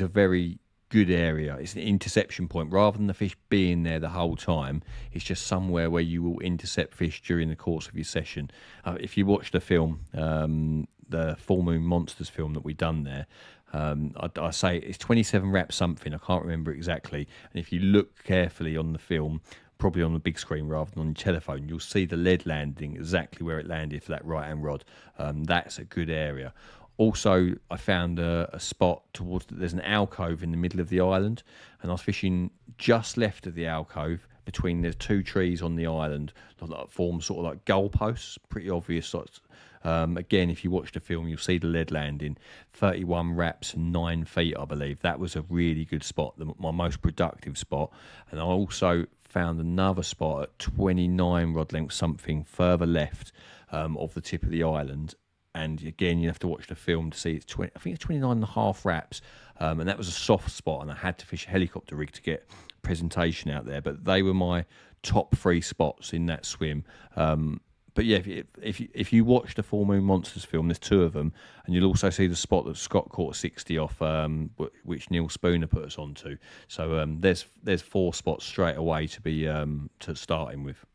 a very good area. It's an interception point. Rather than the fish being there the whole time, it's just somewhere where you will intercept fish during the course of your session. If you watch the film, the Full Moon Monsters film that we done there. I say it's 27 wraps something. I can't remember exactly. And if you look carefully on the film, probably on the big screen rather than on your telephone, you'll see the lead landing exactly where it landed for that right-hand rod. That's a good area. Also, I found a spot there's an alcove in the middle of the island, and I was fishing just left of the alcove between the two trees on the island that form sort of like goalposts, pretty obvious sorts. Again, if you watch the film, you'll see the lead landing, 31 wraps and 9 feet, I believe. That was a really good spot, my most productive spot. And I also found another spot at 29 rod length something further left of the tip of the island. And again, you have to watch the film to see it's I think it's 29 and a half wraps. And that was a soft spot, and I had to fish a helicopter rig to get presentation out there. But they were my top 3 spots in that swim. But yeah, if you watch the Full Moon Monsters film, there's 2 of them, and you'll also see the spot that Scott caught 60 off, which Neil Spooner put us onto. So there's 4 spots straight away to be to starting with.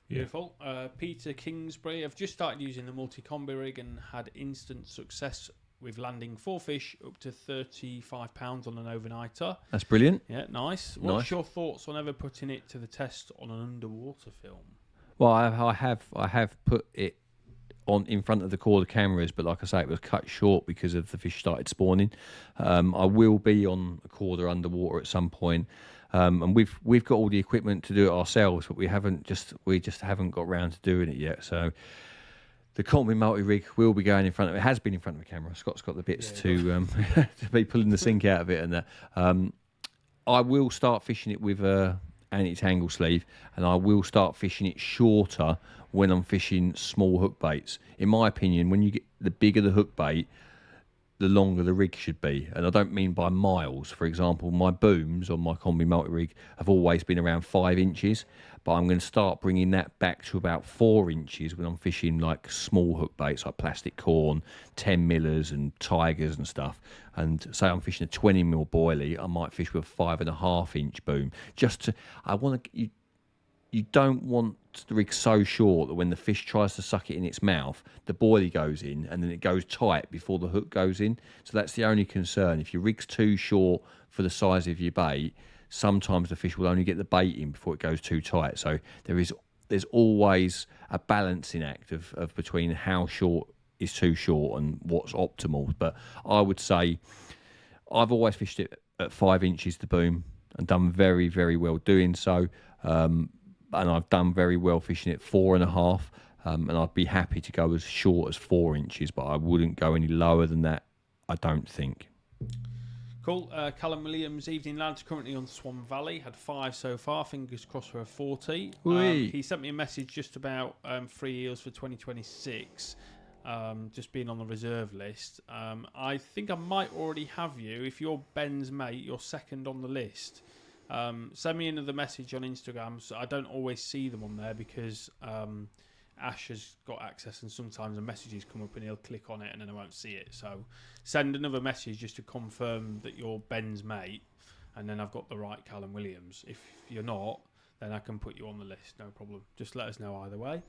Beautiful. Peter Kingsbury. I've just started using the multi-combi rig and had instant success with landing 4 fish up to 35 pounds on an overnighter. That's brilliant. Yeah, nice. What's your thoughts on ever putting it to the test on an underwater film? Well, I have put it on in front of the Corda cameras, but like I say, it was cut short because of the fish started spawning. I will be on a Corda underwater at some point. And we've got all the equipment to do it ourselves, but we just haven't got round to doing it yet. So the Combi multi-rig will be going in front of it. Has been in front of the camera. Scott's got the bits to be pulling the sink out of it and that. I will start fishing it with a anti-tangle sleeve, and I will start fishing it shorter when I'm fishing small hook baits. In my opinion, when you get the bigger the hook bait, the longer the rig should be. And I don't mean by miles. For example, my booms on my Combi multi-rig have always been around 5 inches, but I'm going to start bringing that back to about 4 inches when I'm fishing like small hook baits like plastic corn, 10 millers and tigers and stuff. And say I'm fishing a 20 mil boilie, I might fish with a 5.5 inch boom. You don't want the rig so short that when the fish tries to suck it in its mouth, the boilie goes in and then it goes tight before the hook goes in. So that's the only concern. If your rig's too short for the size of your bait, sometimes the fish will only get the bait in before it goes too tight. So there's always a balancing act of between how short is too short and what's optimal. But I would say I've always fished it at 5 inches the boom and done very, very well doing so. And I've done very well fishing at 4.5, and I'd be happy to go as short as 4 inches, but I wouldn't go any lower than that, I don't think. Cool. Callum Williams, evening lads, currently on Swan Valley, had 5 so far, fingers crossed for a 40. He sent me a message just about 3 eels for 2026, just being on the reserve list. I think I might already have you. If you're Ben's mate, you're second on the list. Send me another message on Instagram. So I don't always see them on there because Ash has got access, and sometimes the messages come up and he'll click on it and then I won't see it. So send another message just to confirm that you're Ben's mate, and then I've got the right Callum Williams. If you're not, then I can put you on the list, no problem. Just let us know either way.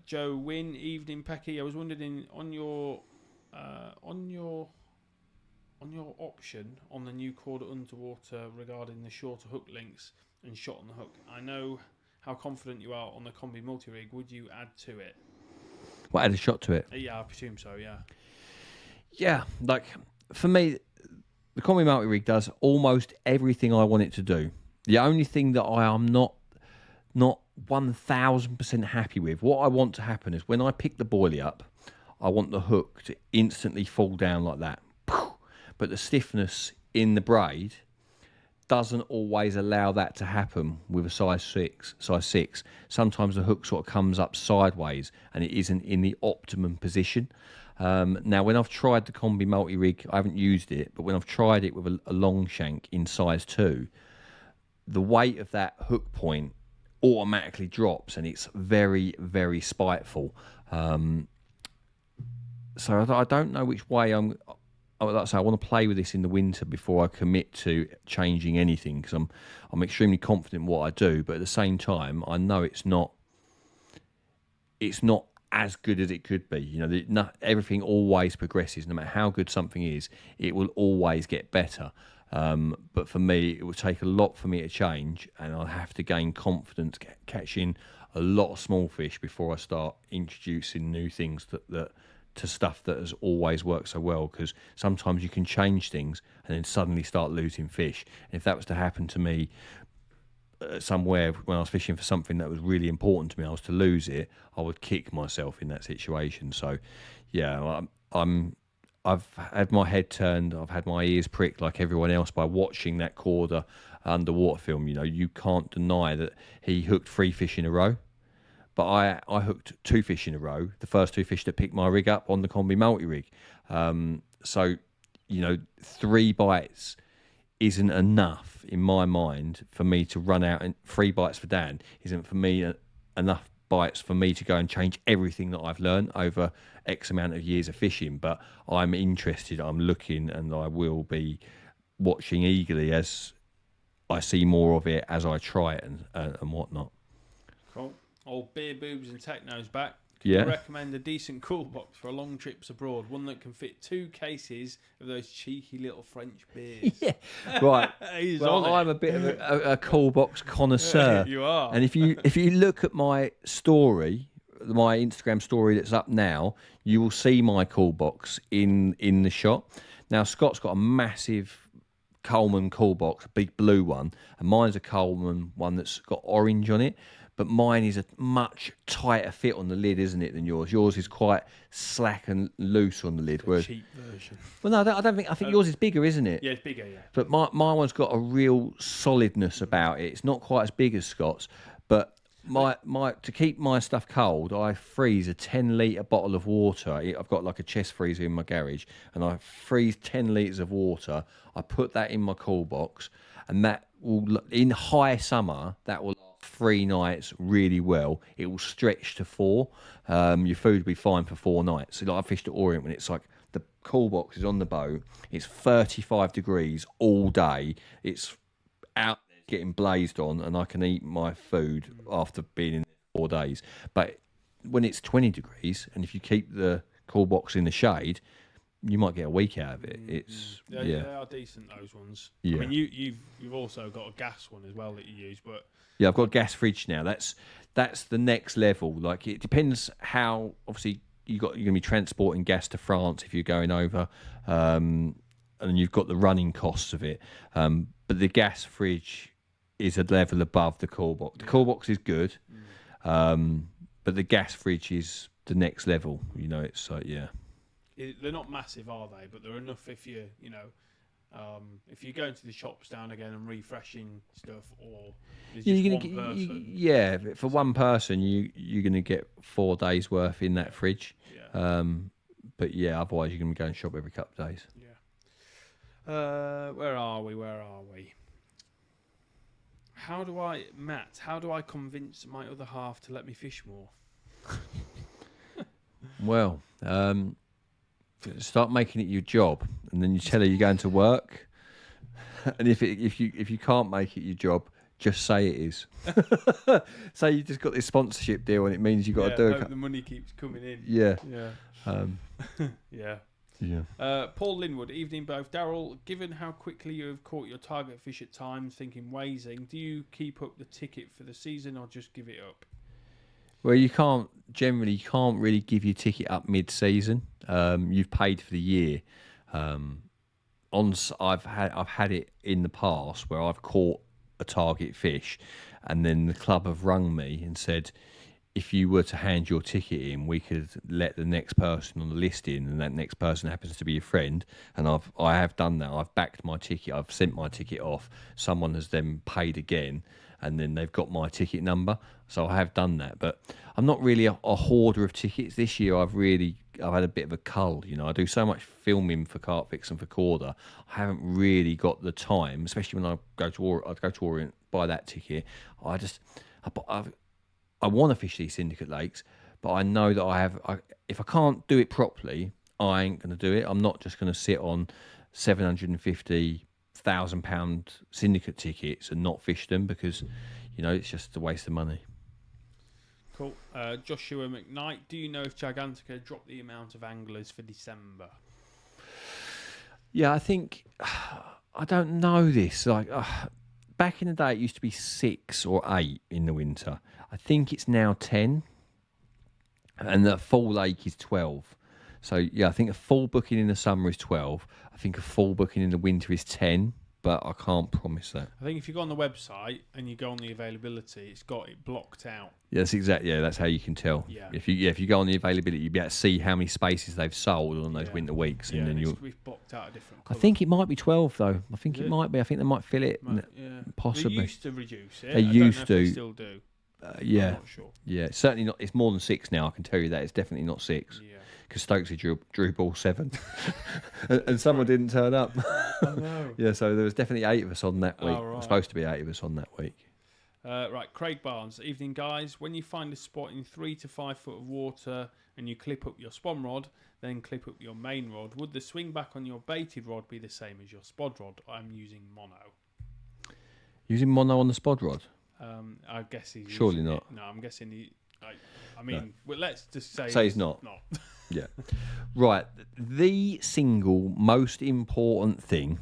Joe Wynn, evening Pecky. I was wondering on your option on the new Corda underwater regarding the shorter hook lengths and shot on the hook. I know how confident you are on the Combi multi-rig. Would you add to it? Well, add a shot to it? Yeah, I presume so, yeah. Yeah, like for me, the Combi multi-rig does almost everything I want it to do. The only thing that I am not 1,000% happy with, what I want to happen is when I pick the boilie up, I want the hook to instantly fall down like that. But the stiffness in the braid doesn't always allow that to happen with a size 6. Sometimes the hook sort of comes up sideways and it isn't in the optimum position. Now, when I've tried the Combi multi-rig, I haven't used it, but when I've tried it with a long shank in size 2, the weight of that hook point automatically drops and it's very, very spiteful. So I don't know which way like I say, I want to play with this in the winter before I commit to changing anything, because I'm extremely confident in what I do, but at the same time, I know it's not as good as it could be. You know, everything always progresses. No matter how good something is, it will always get better. But for me, it will take a lot for me to change, and I'll have to gain confidence catching a lot of small fish before I start introducing new things to stuff that has always worked so well. Because sometimes you can change things and then suddenly start losing fish. And if that was to happen to me somewhere when I was fishing for something that was really important to me, I was to lose it, I would kick myself in that situation. So, yeah, I've had my head turned, I've had my ears pricked like everyone else by watching that Corder underwater film. You know, you can't deny that he hooked 3 fish in a row, but I hooked 2 fish in a row, the first 2 fish that picked my rig up on the combi multi-rig. So, you know, 3 bites isn't enough in my mind for me to run out, and 3 bites for Dan isn't for me enough bites for me to go and change everything that I've learned over X amount of years of fishing. But I'm interested, I'm looking, and I will be watching eagerly as I see more of it as I try it and whatnot. Cool. Old Beer Boobs and Techno's back. Yeah. I recommend a decent cool box for long trips abroad, one that can fit 2 cases of those cheeky little French beers. Yeah, right. Well, I'm a bit of a cool box connoisseur. You are. And if you look at my story, my Instagram story that's up now, you will see my cool box in the shot. Now, Scott's got a massive Coleman cool box, a big blue one, and mine's a Coleman one that's got orange on it. But mine is a much tighter fit on the lid, isn't it, than yours? Yours is quite slack and loose on the lid. The cheap version. Well, no, I don't think. I think yours is bigger, isn't it? Yeah, it's bigger. Yeah. But my one's got a real solidness about it. It's not quite as big as Scott's, but my to keep my stuff cold, I freeze a 10-litre bottle of water. I've got like a chest freezer in my garage, and I freeze 10 litres of water. I put that in my cool box, and that will, in high summer, that will 3 nights really well. It will stretch to 4. Your food will be fine for 4 nights. So like I fished at Orient when it's like the cool box is on the boat. It's 35 degrees all day. It's out getting blazed on, and I can eat my food after being in 4 days. But when it's 20 degrees, and if you keep the cool box in the shade, you might get a week out of it. It's They are decent, those ones. Yeah. I mean, you've also got a gas one as well that you use, but yeah, I've got a gas fridge now. That's the next level. Like, it depends how, obviously you're going to be transporting gas to France if you're going over, and you've got the running costs of it. But the gas fridge is a level above the cool box. The cool box is good, but the gas fridge is the next level. You know, it's like, yeah. They're not massive, are they? But they're enough if you if you're going to the shops down again and refreshing stuff, or there's just one person. For one person, you're going to get 4 days worth in that fridge. Yeah. But yeah, otherwise you're going to go and shop every couple of days. Yeah. Where are we? How do I convince my other half to let me fish more? Well, start making it your job, and then you tell her you're going to work. And if you can't make it your job, just say it is. Say you just got this sponsorship deal, and it means you got to do it. The money keeps coming in. Yeah. Yeah. Yeah. Paul Linwood, evening both. Darrell, given how quickly you have caught your target fish at times, thinking Wasing, do you keep up the ticket for the season or just give it up? Well, you can't really give your ticket up mid-season. You've paid for the year. I've had it in the past where I've caught a target fish, and then the club have rung me and said, if you were to hand your ticket in, we could let the next person on the list in, and that next person happens to be your friend. And I have done that. I've backed my ticket. I've sent my ticket off. Someone has then paid again, and then they've got my ticket number. So I have done that. But I'm not really a hoarder of tickets. This year I've had a bit of a cull. You know, I do so much filming for CarpFix and for Corder. I haven't really got the time, especially when I go to Orient, buy that ticket. I want to fish these syndicate lakes, but I know that if I can't do it properly, I ain't going to do it. I'm not just going to sit on £750,000 syndicate tickets and not fish them, because, you know, it's just a waste of money. Cool. Joshua McKnight, do you know if Gigantica dropped the amount of anglers for December? Yeah, I think I don't know this. Like back in the day, it used to be 6 or 8 in the winter. I think it's now 10, and the full lake is 12. So yeah, I think a full booking in the summer is 12. I think a full booking in the winter is 10, but I can't promise that. I think if you go on the website and you go on the availability, it's got it blocked out. Yeah, that's exactly. Yeah, that's how you can tell. Yeah. If you go on the availability, you'll be able to see how many spaces they've sold on those winter weeks, and then we've blocked out a different I colour. think it might be 12 though. I think it might be. I think they might fill it. Possibly. They used to reduce it. They used to. They still do. Yeah. I'm not sure. Yeah, certainly not. It's more than 6 now. I can tell you that. It's definitely not 6. Yeah. Because Stokesy drew ball 7, and someone didn't turn up. Oh, no. Yeah, so there was definitely 8 of us on that week. Oh, right. Supposed to be 8 of us on that week. Right, Craig Barnes. Evening, guys. When you find a spot in 3 to 5 foot of water and you clip up your spon rod, then clip up your main rod, would the swing back on your baited rod be the same as your spod rod? I'm using mono. Using mono on the spod rod? I guess he's surely not. No, I'm guessing he. I mean, well, let's just say he's not. Not. Yeah. Right. The single most important thing,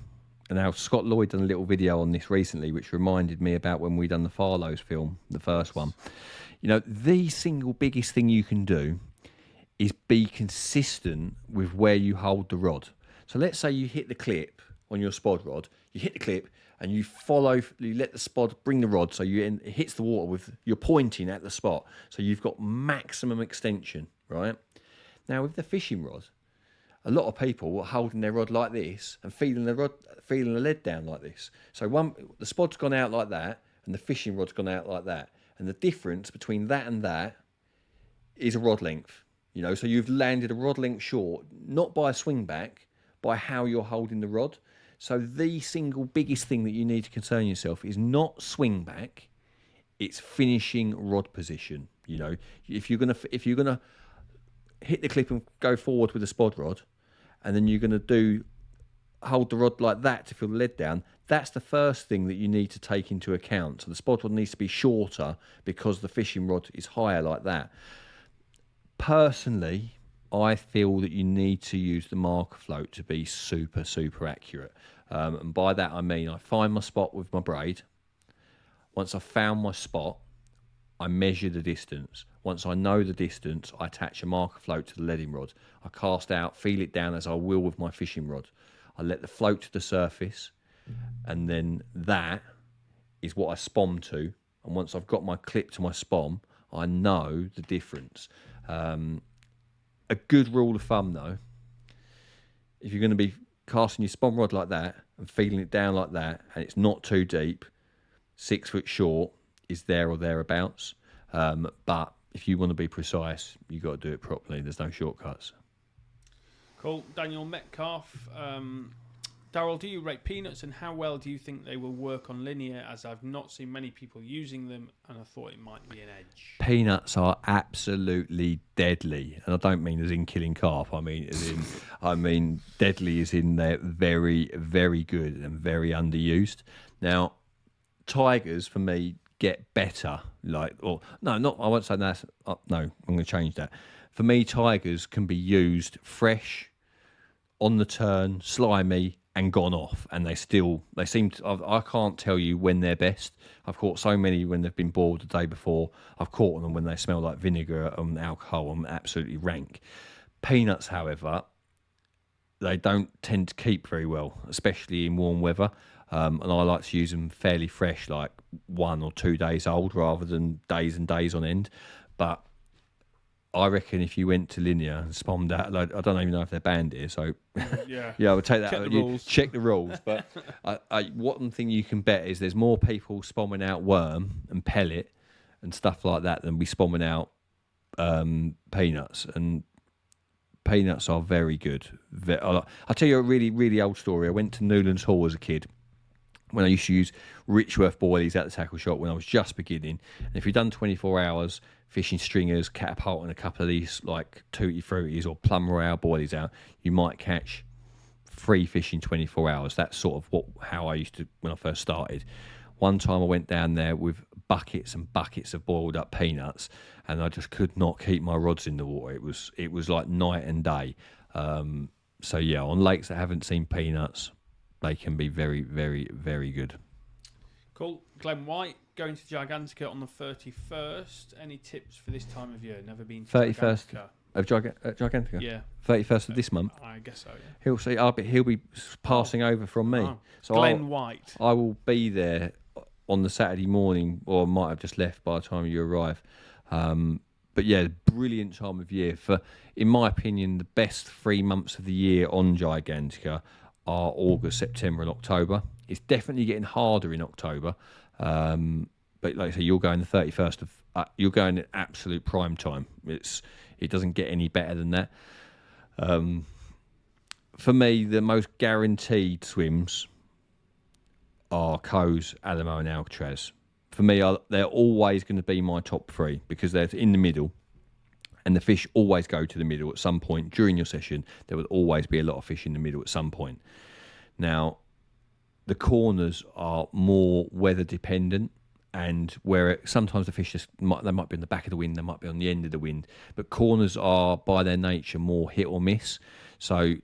and now Scott Lloyd done a little video on this recently, which reminded me about when we done the Farlow's film, the first one. You know, the single biggest thing you can do is be consistent with where you hold the rod. So let's say you hit the clip on your spod rod, you hit the clip and you let the spod bring the rod so it hits the water you're pointing at the spot. So you've got maximum extension, right? Now, with the fishing rod, a lot of people are holding their rod like this and feeling the lead down like this. So the spod's gone out like that, and the fishing rod's gone out like that. And the difference between that and that is a rod length. You know, so you've landed a rod length short, not by a swing back, by how you're holding the rod. So the single biggest thing that you need to concern yourself is not swing back, it's finishing rod position. You know, if you're gonna hit the clip and go forward with the spod rod, and then you're going to hold the rod like that to feel the lead down, that's the first thing that you need to take into account. So the spod rod needs to be shorter because the fishing rod is higher like that. Personally, I feel that you need to use the marker float to be super, super accurate. And by that I mean I find my spot with my braid. Once I've found my spot, I measure the distance. Once I know the distance, I attach a marker float to the leading rod. I cast out, feel it down as I will with my fishing rod. I let the float to the surface, and then that is what I spom to. And once I've got my clip to my spom, I know the difference. A good rule of thumb, though, if you're going to be casting your spom rod like that and feeling it down like that, and it's not too deep, 6 foot short is there or thereabouts. But if you want to be precise, you've got to do it properly. There's no shortcuts. Cool. Daniel Metcalf. Darrell, do you rate peanuts, and how well do you think they will work on linear, as I've not seen many people using them and I thought it might be an edge? Peanuts are absolutely deadly, and I don't mean as in killing carp. I mean deadly as in they're very, very good and very underused. Now, tigers for me get better. I won't say that. No, I'm going to change that. For me, tigers can be used fresh, on the turn, slimy, and gone off, and they seem to, I can't tell you when they're best. I've caught so many when they've been boiled the day before. I've caught them when they smell like vinegar and alcohol and absolutely rank. Peanuts, however, they don't tend to keep very well, especially in warm weather. And I like to use them fairly fresh, like 1 or 2 days old, rather than days and days on end. But I reckon if you went to linear and spommed out, I don't even know if they're banned here, so yeah, I would take that. Check the rules. But one thing you can bet is there's more people spomming out worm and pellet and stuff like that than we spomming out peanuts. And peanuts are very good. I'll tell you a really, really old story. I went to Newlands Hall as a kid when I used to use Richworth boilies at the tackle shop when I was just beginning. And if you'd done 24 hours fishing stringers, catapult, and a couple of these like Tutti Fruities or Plum Royale boilies out, you might catch 3 fish in 24 hours. That's sort of how I used to when I first started. One time I went down there with buckets and buckets of boiled up peanuts, and I just could not keep my rods in the water. It was like night and day. So yeah, on lakes that haven't seen peanuts, they can be very, very, very good. Cool. Glenn White, going to Gigantica on the 31st. Any tips for this time of year? Never been to 31st Gigantica. of Gigantica? Yeah. 31st of this month? I guess so, yeah. He'll be passing over from me. Oh. So Glenn White. I will be there on the Saturday morning, or I might have just left by the time you arrive. But yeah, brilliant time of year. In my opinion, the best 3 months of the year on Gigantica are August, September and October. It's definitely getting harder in October. But like I say, you're going the 31st of... you're going at absolute prime time. It doesn't get any better than that. For me, the most guaranteed swims are Coes, Alamo and Alcatraz. For me, they're always going to be my top three because they're in the middle, and the fish always go to the middle at some point during your session. There will always be a lot of fish in the middle at some point. Now, the corners are more weather dependent, and where sometimes the fish they might be on the back of the wind, they might be on the end of the wind, but corners are by their nature more hit or miss. So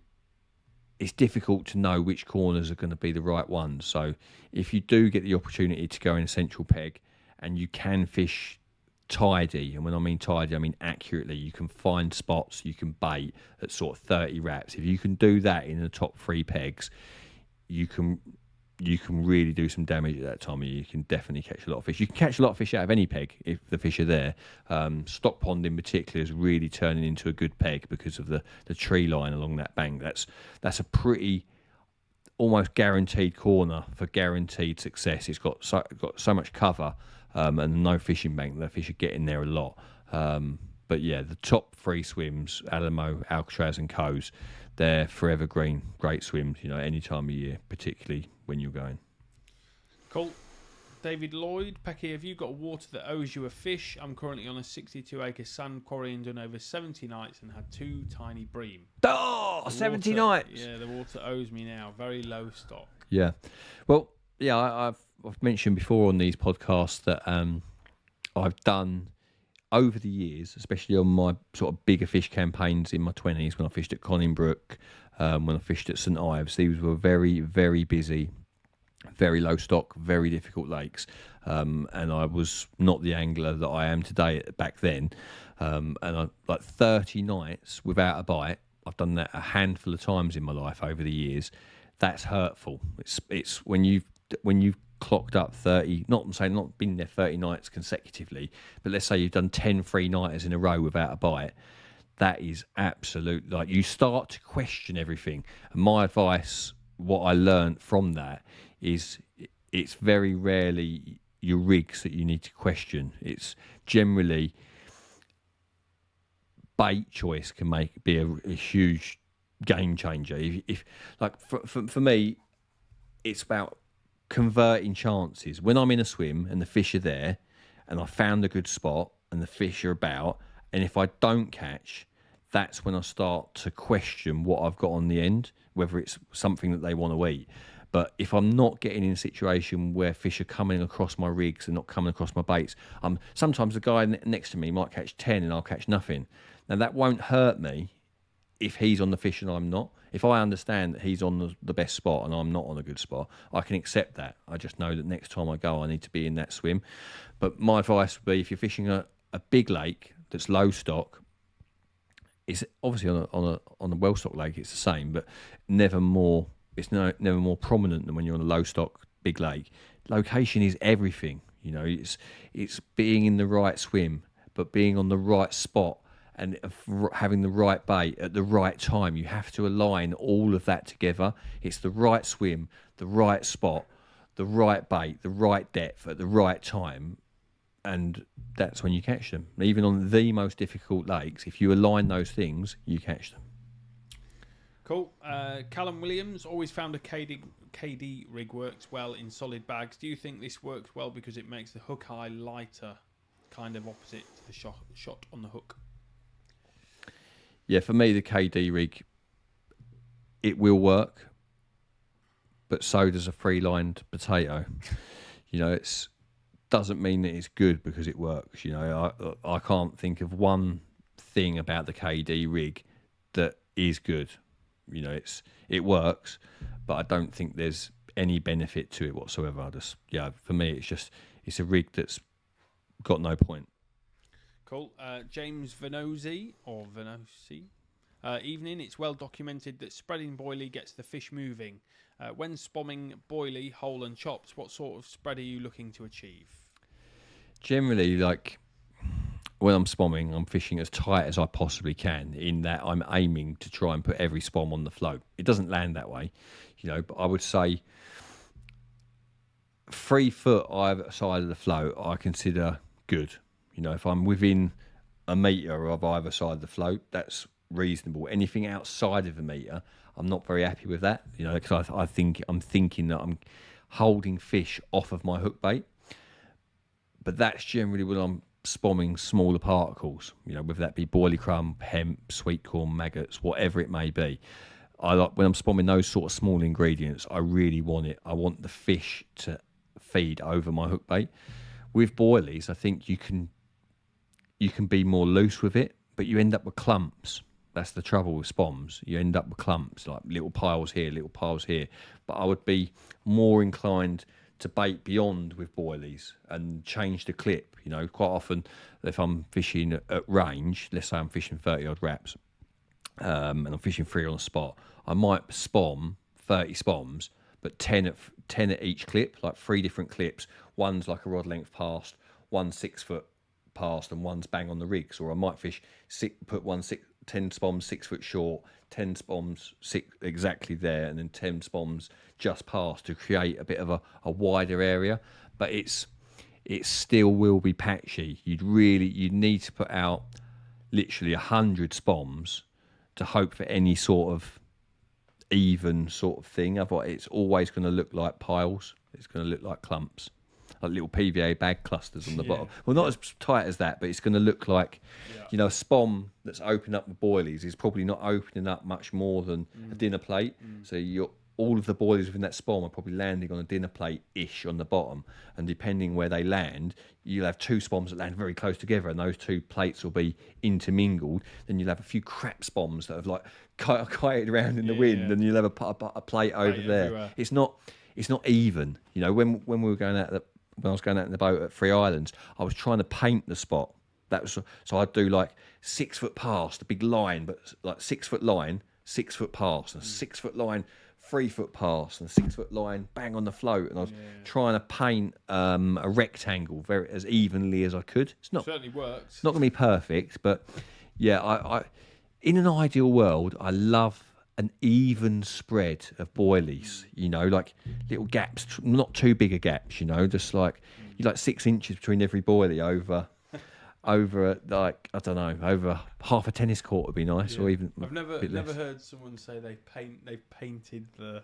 it's difficult to know which corners are going to be the right ones. So if you do get the opportunity to go in a central peg and you can fish tidy, and when I mean tidy, I mean accurately, you can find spots, you can bait at sort of 30 wraps. If you can do that in the top 3 pegs, you can really do some damage at that time of year. You can definitely catch a lot of fish. You can catch a lot of fish out of any peg if the fish are there. Stock Pond in particular is really turning into a good peg because of the tree line along that bank. That's a pretty almost guaranteed corner for guaranteed success. It's got so much cover and no fishing bank. The fish are getting there a lot. But yeah, the top 3 swims, Alamo, Alcatraz and Coes, they're forever green, great swims, any time of year, particularly when you're going. Cool. David Lloyd, Pecky, have you got water that owes you a fish? I'm currently on a 62-acre sand quarry and done over 70 nights and had 2 tiny bream. Oh, 70 nights! Yeah, the water owes me now. Very low stock. Yeah. Well, yeah, I've mentioned before on these podcasts that I've done over the years, especially on my sort of bigger fish campaigns in my 20s, when I fished at Conningbrook, when I fished at St Ives, these were very, very busy, very low stock, very difficult lakes, and I was not the angler that I am today back then. And I, like 30 nights without a bite, I've done that a handful of times in my life over the years. That's hurtful. It's when you've clocked up 30, not been there 30 nights consecutively, but let's say you've done 10 free-nighters in a row without a bite. That is absolute, like, you start to question everything. And my advice, what I learned from that is it's very rarely your rigs that you need to question. It's generally bait choice can be a huge game changer. If like for me, it's about converting chances. When I'm in a swim and the fish are there and I found a good spot and the fish are about, and if I don't catch, that's when I start to question what I've got on the end, whether it's something that they want to eat. But if I'm not getting in a situation where fish are coming across my rigs and not coming across my baits, sometimes the guy next to me might catch 10 and I'll catch nothing. Now that won't hurt me if he's on the fish and I'm not. If I understand that he's on the best spot and I'm not on a good spot, I can accept that. I just know that next time I go, I need to be in that swim. But my advice would be, if you're fishing a big lake that's low stock, it's obviously on a well stocked lake it's the same, but never more prominent than when you're on a low stock big lake. Location is everything. It's being in the right swim, but being on the right spot and having the right bait at the right time. You have to align all of that together. It's the right swim, the right spot, the right bait, the right depth at the right time, and that's when you catch them. Even on the most difficult lakes, if you align those things, you catch them. Cool. Callum Williams, always found a KD rig works well in solid bags. Do you think this works well because it makes the hook eye lighter, kind of opposite to the shot on the hook? Yeah, for me, the KD rig, it will work, but so does a free-lined potato. It's doesn't mean that it's good because it works. I can't think of one thing about the KD rig that is good. It works, but I don't think there's any benefit to it whatsoever. For me, it's a rig that's got no point. Cool. James Venosi. Evening. It's well documented that spreading boilie gets the fish moving. When spomming boilie, whole and chopped, what sort of spread are you looking to achieve? Generally, like when I'm spomming, I'm fishing as tight as I possibly can, in that I'm aiming to try and put every spom on the float. It doesn't land that way, but I would say 3 foot either side of the float I consider good. If I'm within a metre of either side of the float, that's reasonable. Anything outside of a metre, I'm not very happy with that, because I'm thinking that I'm holding fish off of my hook bait. But that's generally when I'm spomming smaller particles, whether that be boilie crumb, hemp, sweet corn, maggots, whatever it may be. I like when I'm spomming those sort of small ingredients, I really want it. I want the fish to feed over my hook bait. With boilies, I think you can be more loose with it, but you end up with clumps. That's the trouble with spoms. You end up with clumps, like little piles here, little piles here. But I would be more inclined to bait beyond with boilies and change the clip. Quite often if I'm fishing at range, let's say I'm fishing 30 odd wraps, and I'm fishing 3 on a spot, I might spom 30 spoms, but 10 at each clip, like 3 different clips. One's like a rod length past, one's 6 foot past, and one's bang on the rigs. Or I might fish 10 spoms 6 foot short, 10 spoms exactly there, and then 10 spoms just past, to create a bit of a wider area. But it still will be patchy. You'd need to put out literally 100 spoms to hope for any sort of even sort of thing. Otherwise, it's always going to look like piles. It's going to look like clumps, like little PVA bag clusters on the bottom. Well, not as tight as that, but it's going to look like, a spom that's opening up the boilies is probably not opening up much more than a dinner plate. So all of the boilies within that spom are probably landing on a dinner plate-ish on the bottom, and depending where they land, you'll have 2 spoms that land very close together, and those 2 plates will be intermingled. Then you'll have a few crap spoms that have like kited around in the wind, and you'll have a plate over there. Everywhere. It's not even. When we were going out when I was going out in the boat at Three Islands, I was trying to paint the spot. So I'd do like 6 foot past, a big line, but like 6 foot line, 6 foot past, and 6 foot line, 3 foot past, and 6 foot line bang on the float. And I was trying to paint a rectangle as evenly as I could. It certainly works. Not going to be perfect, but I in an ideal world, I love an even spread of boilies, like little gaps, not too big a gaps, just like 6 inches between every boilie over like, I don't know, over half a tennis court would be nice, or even. I've never heard someone say they've painted the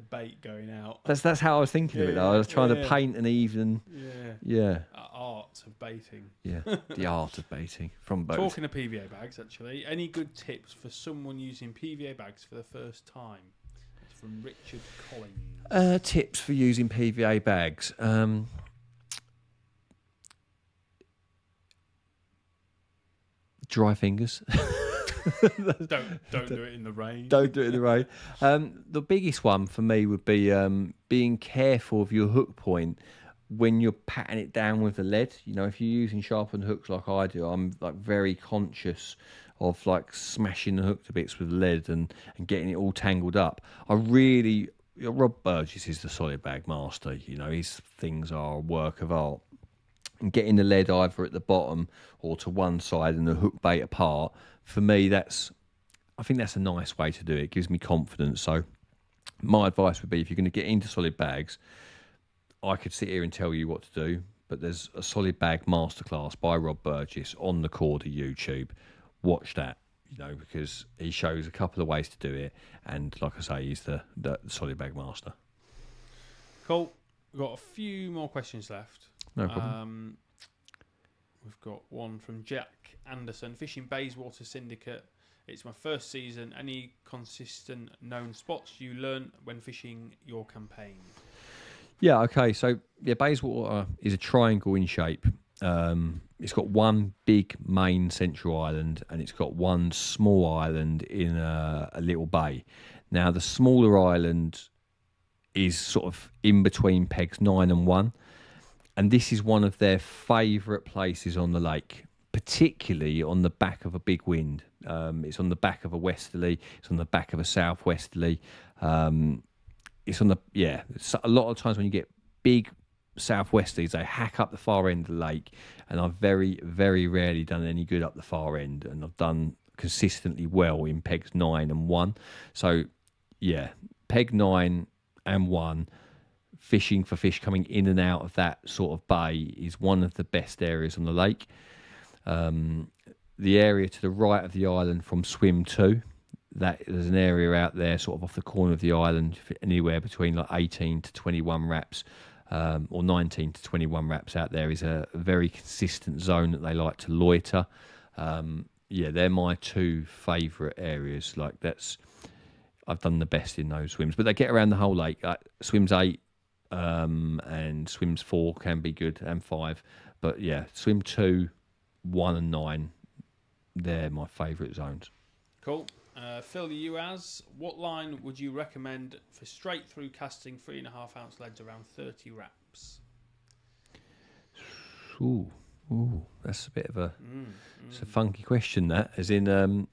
bait going out. That's how I was thinking of it though. I was trying to paint an even art of baiting. Yeah, the art of baiting from boats. Talking of PVA bags, actually, any good tips for someone using PVA bags for the first time? It's from Richard Collins. Tips for using PVA bags. Dry fingers. don't do it in the rain. Don't do it in the rain. The biggest one for me would be being careful of your hook point when you're patting it down with the lead. If you're using sharpened hooks like I do, I'm like very conscious of like smashing the hook to bits with lead and getting it all tangled up. Rob Burgess is the solid bag master. His things are a work of art. And getting the lead either at the bottom or to one side and the hook bait apart, for me, I think that's a nice way to do it. It gives me confidence. So my advice would be, if you're going to get into solid bags, I could sit here and tell you what to do, but there's a solid bag masterclass by Rob Burgess on the Corda YouTube. Watch that, because he shows a couple of ways to do it. And like I say, he's the solid bag master. Cool. We've got a few more questions left. No problem. We've got one from Jack Anderson. Fishing Bayswater Syndicate. It's my first season. Any consistent known spots you learn when fishing your campaign? Yeah, okay. So, yeah, Bayswater is a triangle in shape. It's got one big main central island and it's got one small island in a little bay. Now, the smaller island is sort of in between pegs 9 and 1. And this is one of their favourite places on the lake, particularly on the back of a big wind. It's on the back of a westerly. It's on the back of a southwesterly. It's on the a lot of times when you get big southwesterlies, they hack up the far end of the lake, and I've very, very rarely done any good up the far end, and I've done consistently well in pegs 9 and 1. So, yeah, peg 9 and 1, fishing for fish coming in and out of that sort of bay is one of the best areas on the lake. The area to the right of the island from swim 2, that there's an area out there sort of off the corner of the island, anywhere between like 18 to 21 wraps, or 19 to 21 wraps out there is a very consistent zone that they like to loiter. They're my two favourite areas. Like I've done the best in those swims, but they get around the whole lake. Swims 8 and swims 4 can be good, and 5. But yeah, swim 2, 1 and 9, they're my favourite zones. Cool. Phil, what line would you recommend for straight through casting 3.5 ounce leads around 30 wraps? Ooh, that's a bit of it's a funky question, that. As in, the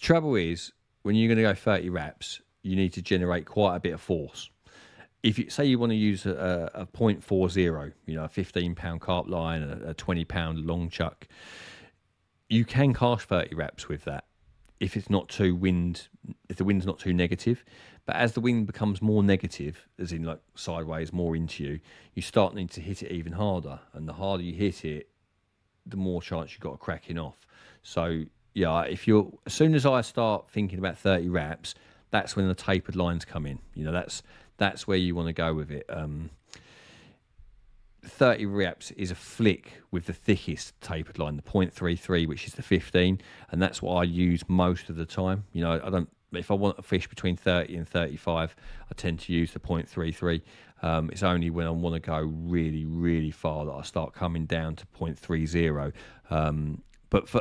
trouble is, when you're going to go 30 wraps, you need to generate quite a bit of force. If you say you want to use a 0.40, a 15-pound carp line, a 20-pound long chuck, you can cast 30 wraps with that. If the wind's not too negative. But as the wind becomes more negative, as in like sideways, more into you, you start needing to hit it even harder. And the harder you hit it, the more chance you've got of cracking off. So, yeah, as soon as I start thinking about 30 wraps, that's when the tapered lines come in. That's where you want to go with it. 30 wraps is a flick with the thickest tapered line, the 0.33, which is the 15, and that's what I use most of the time. If I want a fish between 30 and 35, I tend to use the 0.33. It's only when I want to go really, really far that I start coming down to 0.30. But for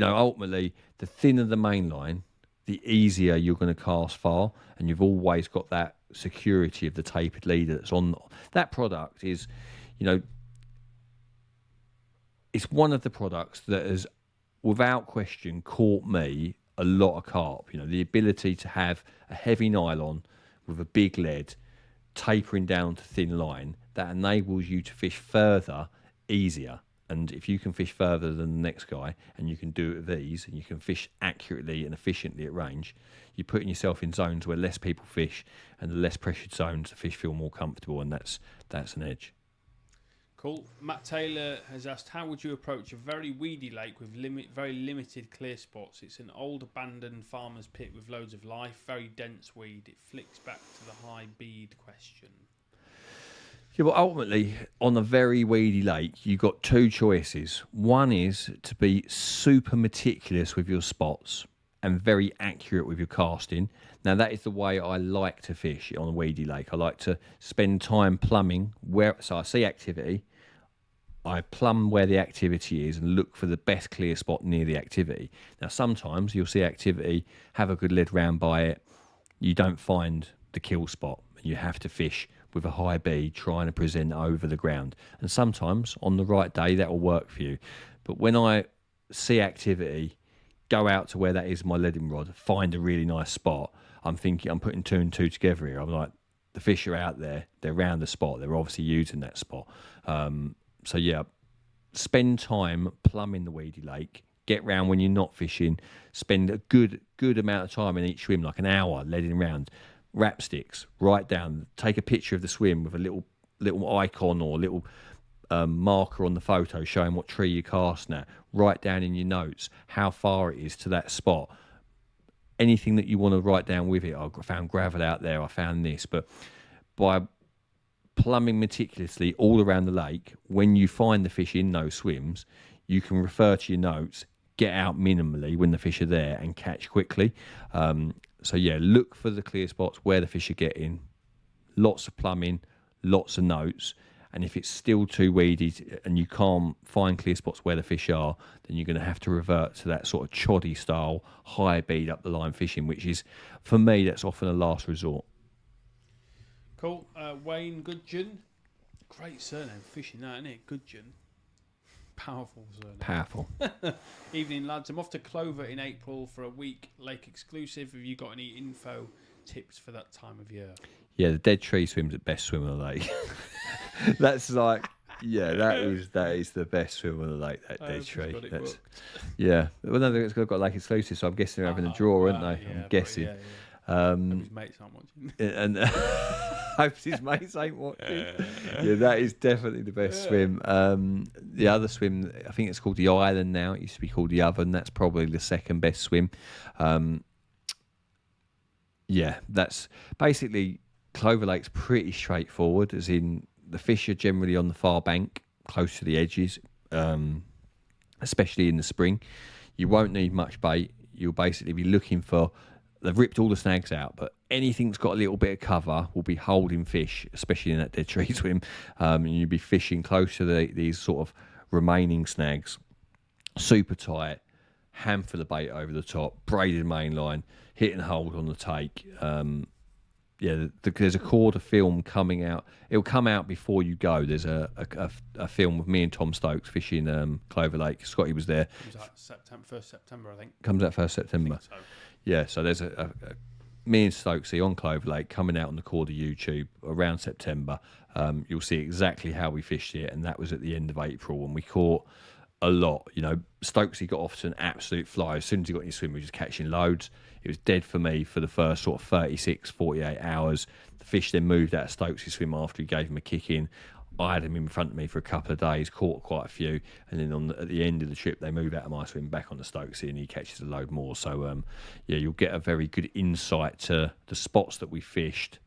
ultimately, the thinner the main line, the easier you're going to cast far, and you've always got that security of the tapered leader that's on. That product is, it's one of the products that has, without question, caught me a lot of carp. The ability to have a heavy nylon with a big lead tapering down to thin line, that enables you to fish further easier. And if you can fish further than the next guy, and you can do it with ease, and you can fish accurately and efficiently at range, you're putting yourself in zones where less people fish, and the less pressured zones, the fish feel more comfortable, and that's an edge. Cool. Matt Taylor has asked, how would you approach a very weedy lake with very limited clear spots? It's an old abandoned farmer's pit with loads of life, very dense weed. It flicks back to the high bead question. Yeah, well, ultimately, on a very weedy lake, you've got two choices. One is to be super meticulous with your spots and very accurate with your casting. Now, that is the way I like to fish on a weedy lake. I like to spend time plumbing so I see activity, I plumb where the activity is and look for the best clear spot near the activity. Now, sometimes you'll see activity, have a good lead round by it, you don't find the kill spot, and you have to fish with a high bead trying to present over the ground. And sometimes on the right day that will work for you. But when I see activity, go out to where that is my leading rod, find a really nice spot, I'm thinking I'm putting 2 and 2 together here. I'm like, the fish are out there, they're around the spot, they're obviously using that spot. So yeah, spend time plumbing the weedy lake, get round when you're not fishing, spend a good amount of time in each swim, like an hour leading around. Wrap sticks, write down, take a picture of the swim with a little icon or little marker on the photo showing what tree you're casting at. Write down in your notes how far it is to that spot. Anything that you want to write down with it. I found gravel out there, I found this. But by plumbing meticulously all around the lake, when you find the fish in those swims, you can refer to your notes, get out minimally when the fish are there and catch quickly. So yeah, look for the clear spots where the fish are getting. Lots of plumbing, lots of notes. And if it's still too weedy and you can't find clear spots where the fish are, then you're going to have to revert to that sort of choddy style, high bead up the line fishing, which is, for me, that's often a last resort. Cool. Wayne Gudgeon. Great surname, fishing that, isn't it? Gudgeon. Powerful surname. Powerful. Evening, lads. I'm off to Clover in April for a week, lake exclusive. Have you got any info tips for that time of year? Yeah, the dead tree swim's the best swim of the lake. That's like, yeah, that is the best swim of the lake, that dead tree. That's, yeah. Well, no, it's got lake exclusive, so I'm guessing they're having a draw, aren't they? I'm guessing. His mates aren't watching. And hopes his mates ain't watching. Yeah, that is definitely the best swim. The other swim, I think it's called the Island now. It used to be called the Oven. That's probably the second best swim. Yeah, that's basically, Clover Lake's pretty straightforward, as in the fish are generally on the far bank, close to the edges, especially in the spring. You won't need much bait. You'll basically be looking for, they've ripped all the snags out, but anything that's got a little bit of cover will be holding fish, especially in that dead tree swim. And you'll be fishing close to these sort of remaining snags, super tight, handful of bait over the top, braided main line, hit and hold on the take. There's a cord of film coming out. It'll come out before you go. There's a film with me and Tom Stokes fishing Clover Lake. Scotty was there. Comes out September, 1st September, I think. Comes out 1st September. I think so. Yeah, so there's a me and Stokesy on Clover Lake coming out on the cord of YouTube around September. You'll see exactly how we fished it, and that was at the end of April, and we caught a lot. You know, Stokesy got off to an absolute fly. As soon as he got in his swim, he was just catching loads. It was dead for me for the first sort of 36, 48 hours. The fish then moved out of Stokesy's swim after he gave him a kick in. I had him in front of me for a couple of days, caught quite a few, and then at the end of the trip, they move out of my swim back on the Stokesy, and he catches a load more. So, you'll get a very good insight to the spots that we fished,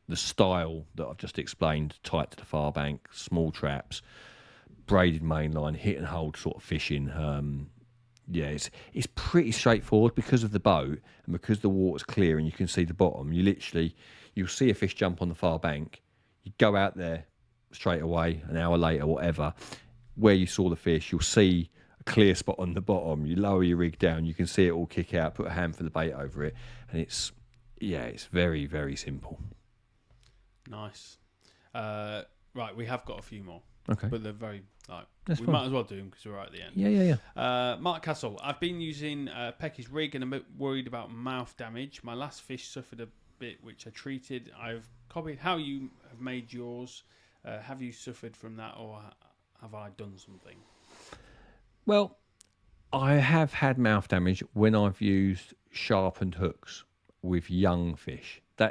the style that I've just explained, tight to the far bank, small traps, braided mainline, hit and hold sort of fishing. It's pretty straightforward because of the boat and because the water's clear and you can see the bottom. You'll see a fish jump on the far bank. You go out there straight away, an hour later, whatever, where you saw the fish, you'll see a clear spot on the bottom. You lower your rig down, you can see it all kick out, put a handful of bait over it, and it's very, very simple. Nice. Right, we have got a few more. Okay. But they're very, That's we fine. might as well do them because we're right at the end. Yeah. Mark Castle, I've been using Pecky's rig and I'm a bit worried about mouth damage. My last fish suffered a bit, which I treated. I've copied how you have made yours. Have you suffered from that, or have I done something? Well, I have had mouth damage when I've used sharpened hooks with young fish. I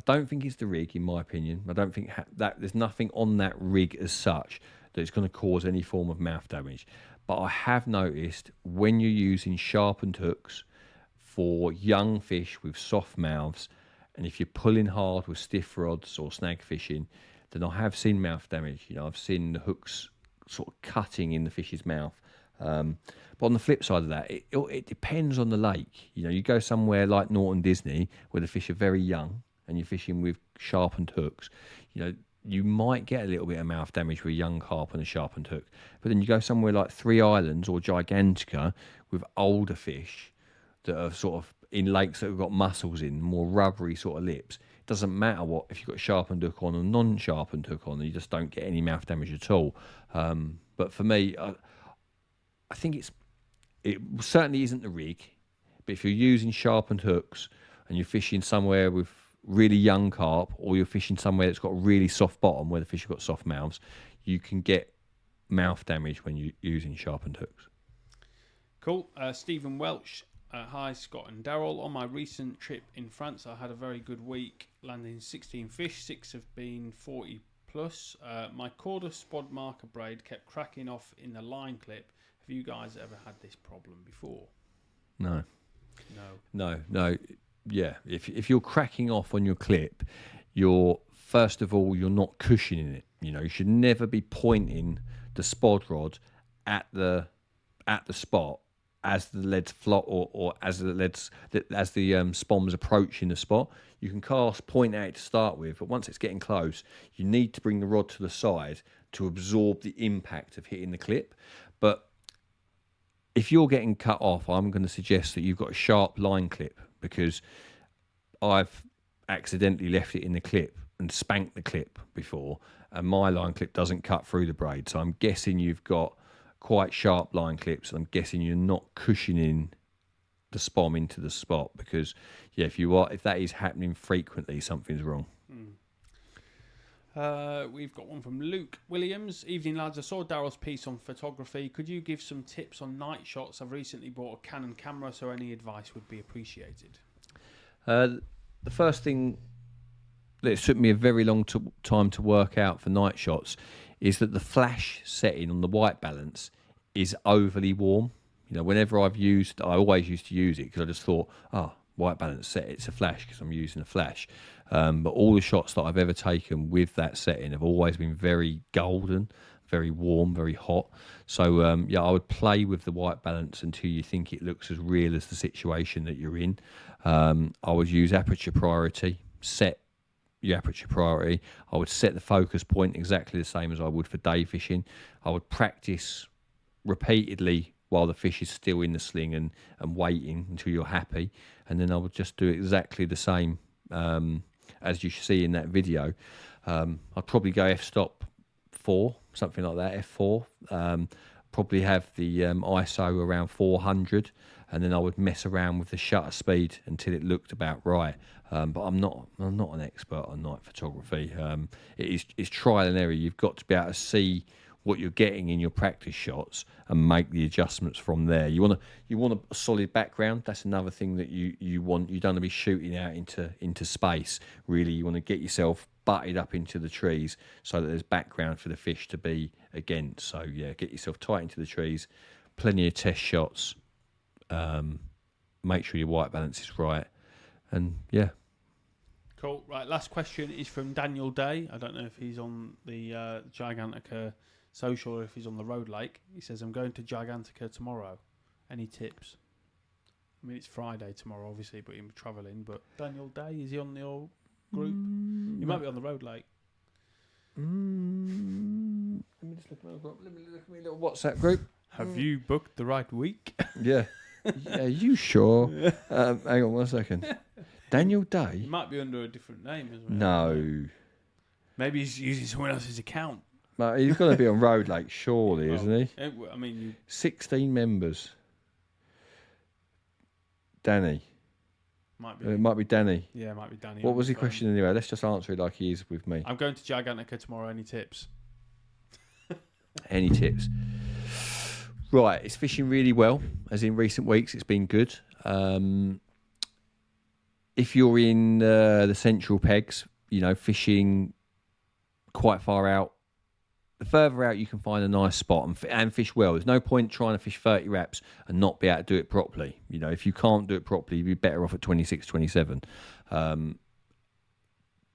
don't think it's the rig, in my opinion. I don't think that there's nothing on that rig as such that it's going to cause any form of mouth damage. But I have noticed when you're using sharpened hooks for young fish with soft mouths, and if you're pulling hard with stiff rods or snag fishing, then I have seen mouth damage. You know, I've seen the hooks sort of cutting in the fish's mouth. But on the flip side of that, it depends on the lake. You know, you go somewhere like Norton Disney where the fish are very young and you're fishing with sharpened hooks, you know, you might get a little bit of mouth damage with a young carp on a sharpened hook. But then you go somewhere like Three Islands or Gigantica with older fish that are sort of in lakes that have got mussels in, more rubbery sort of lips. It doesn't matter what, if you've got a sharpened hook on or non-sharpened hook on, you just don't get any mouth damage at all. But for me, I think it certainly isn't the rig, but if you're using sharpened hooks and you're fishing somewhere with really young carp, or you're fishing somewhere that's got a really soft bottom where the fish have got soft mouths, you can get mouth damage when you're using sharpened hooks. Cool. Stephen Welch. Hi, Scott and Darrell. On my recent trip in France, I had a very good week, landing 16 fish. 6 have been 40 plus. My cordless spod marker braid kept cracking off in the line clip. Have you guys ever had this problem before? No. Yeah, if you're cracking off on your clip, first of all, you're not cushioning it. You know, you should never be pointing the spod rod at the spot as the leads flop or as the spom's approaching the spot. You can cast point out to start with, but once it's getting close, you need to bring the rod to the side to absorb the impact of hitting the clip. But if you're getting cut off, I'm going to suggest that you've got a sharp line clip, because I've accidentally left it in the clip and spanked the clip before, and my line clip doesn't cut through the braid. So I'm guessing you've got quite sharp line clips, and I'm guessing you're not cushioning the spom into the spot, because if that is happening frequently, something's wrong. We've got one from Luke Williams. Evening, lads. I saw Darrell's piece on photography. Could you give some tips on night shots? I've recently bought a Canon camera, so any advice would be appreciated. The first thing that took me a very long time to work out for night shots is that the flash setting on the white balance is overly warm. Whenever I always used to use it because I just thought, white balance set, it's a flash because I'm using a flash. But all the shots that I've ever taken with that setting have always been very golden, very warm, very hot. So, I would play with the white balance until you think it looks as real as the situation that you're in. I would use aperture priority, set your aperture priority. I would set the focus point exactly the same as I would for day fishing. I would practice repeatedly while the fish is still in the sling and waiting until you're happy. And then I would just do exactly the same as you see in that video. I'd probably go f-stop 4, something like that, f4. Probably have the ISO around 400, and then I would mess around with the shutter speed until it looked about right. But I'm not an expert on night photography. It's trial and error. You've got to be able to see what you're getting in your practice shots and make the adjustments from there. You want a solid background. That's another thing that you want. You don't want to be shooting out into space. Really, you want to get yourself butted up into the trees so that there's background for the fish to be against. So get yourself tight into the trees. Plenty of test shots. Make sure your white balance is right, and Cool. Right, last question is from Daniel Day. I don't know if he's on the Gigantica social or if he's on the Road Lake. He says, I'm going to Gigantica tomorrow. Any tips? I mean, it's Friday tomorrow, obviously, but he's travelling. But Daniel Day, is he on your group? He might be on the Road Lake. Let me just look at my little WhatsApp group. Have you booked the right week? Yeah. Yeah, you sure? Hang on 1 second. Daniel Day? He might be under a different name as well. No. Maybe he's using someone else's account. No, he's got to be on Road Lake, surely, isn't he? I mean, 16 members. Danny. Might be. It might be Danny. Yeah, it might be Danny. What was the question anyway? Let's just answer it like he is with me. I'm going to Gigantica tomorrow. Any tips? Any tips? Right, it's fishing really well, as in recent weeks. It's been good. If you're in the central pegs, fishing quite far out, the further out you can find a nice spot and fish well. There's no point trying to fish 30 wraps and not be able to do it properly. If you can't do it properly, you'd be better off at 26, 27. But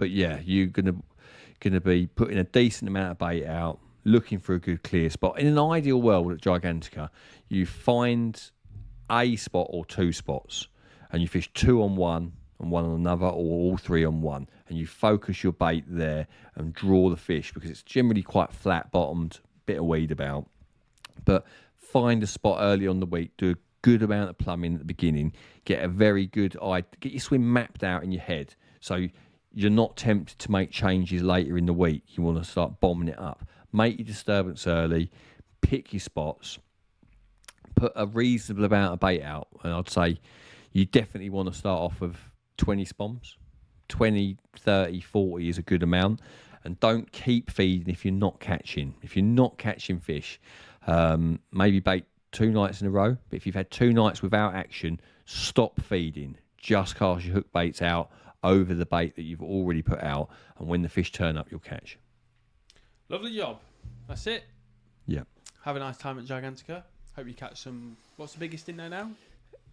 you're gonna be putting a decent amount of bait out, looking for a good clear spot. In an ideal world at Gigantica, you find a spot or 2 spots, and you fish 2 on one and 1 on another, or all 3 on one, and you focus your bait there and draw the fish, because it's generally quite flat bottomed, bit of weed about. But find a spot early on the week, do a good amount of plumbing at the beginning, get a very good eye, get your swim mapped out in your head, so you're not tempted to make changes later in the week. You want to start bombing it up. Make your disturbance early, pick your spots, put a reasonable amount of bait out, and I'd say you definitely want to start off with 20 spoms. 20, 30, 40 is a good amount, and don't keep feeding if you're not catching. If you're not catching fish, maybe bait 2 nights in a row, but if you've had 2 nights without action, stop feeding. Just cast your hook baits out over the bait that you've already put out, and when the fish turn up, you'll catch. Lovely job. That's it. Yeah. Have a nice time at Gigantica. Hope you catch some. What's the biggest in there now?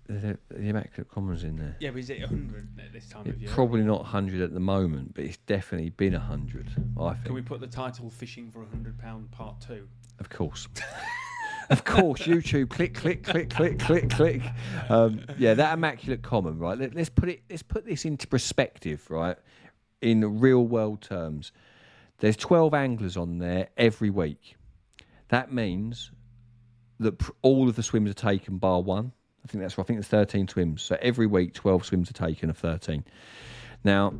The Immaculate Commons in there. Yeah, but is it 100 at this time of year? Probably not 100 at the moment, but it's definitely been 100, I think. Can we put the title Fishing for £100 Part 2? Of course. Of course, YouTube, click, click, click, click, click, click. Yeah, that immaculate common, right? Let's put this into perspective, right? In real world terms, there's 12 anglers on there every week. That means that all of the swims are taken bar one. I think that's right. I think there's 13 swims. So every week, 12 swims are taken of 13. Now,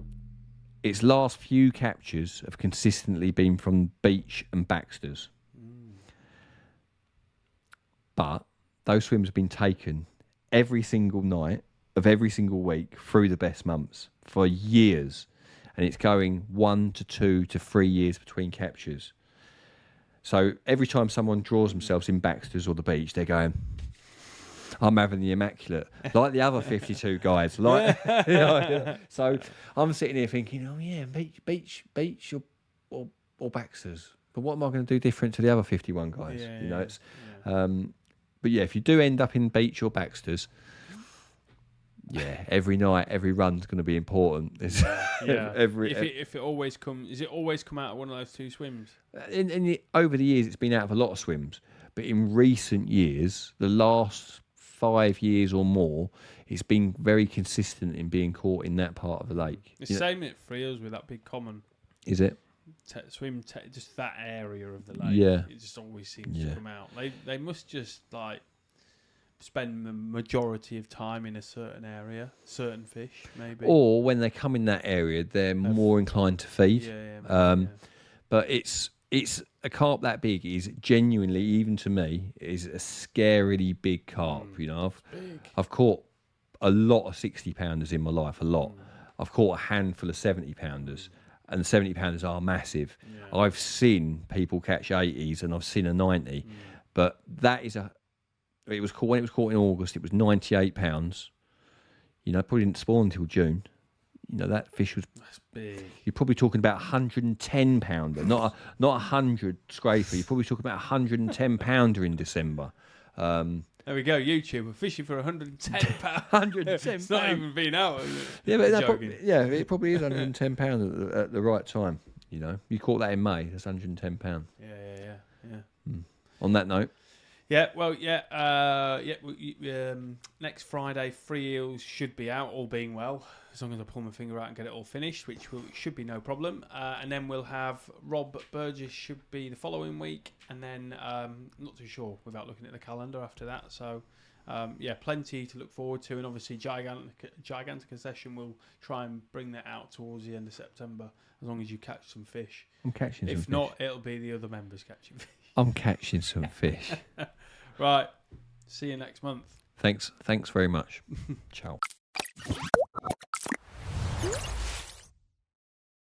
its last few captures have consistently been from beach and Baxters. But those swims have been taken every single night of every single week through the best months for years. And it's going 1 to 2 to 3 years between captures. So every time someone draws themselves in Baxters or the beach, they're going, I'm having the immaculate, like the other 52 guys. Like, you know, so I'm sitting here thinking, oh yeah, beach or Baxters. But what am I going to do different to the other 51 guys? Yeah, you know, it's. But yeah, if you do end up in beach or Baxters, yeah, every night, every run's going to be important. Yeah. If it always comes, is it always come out of one of those two swims? Over the years, it's been out of a lot of swims. But in recent years, the last 5 years or more, it's been very consistent in being caught in that part of the lake. It's the same at Friels with that big common. Is it? Just that area of the lake. Yeah. It just always seems to come out. They must just like spend the majority of time in a certain area, certain fish maybe. Or when they come in that area, they're more inclined to feed. But it's a carp that big is genuinely, even to me, is a scarily big carp. You know, I've caught a lot of 60-pounders in my life, a lot. I've caught a handful of 70-pounders, and the 70-pounders are massive. Yeah. I've seen people catch 80s, and I've seen a 90, but that is when it was caught in August, it was 98 pounds. You know, probably didn't spawn until June. You know, that fish was... That's big. You're probably talking about 110 pounder, not 100 scraper. You're probably talking about 110 pounder in December. There we go, YouTube. We're fishing for 110 pounds. 110 It's not even been out. Yeah, but it probably is 110 pounds at the right time. You know, you caught that in May. That's 110 pounds. Yeah. On that note. Yeah, well, next Friday, Free Eels should be out, all being well, as long as I pull my finger out and get it all finished, which should be no problem. And then we'll have Rob Burgess should be the following week, and then not too sure without looking at the calendar after that. So, plenty to look forward to, and obviously Gigantica session will try and bring that out towards the end of September, as long as you catch some fish. I'm catching some fish. If not, it'll be the other members catching fish. I'm catching some fish. Right. See you next month. Thanks very much. Ciao.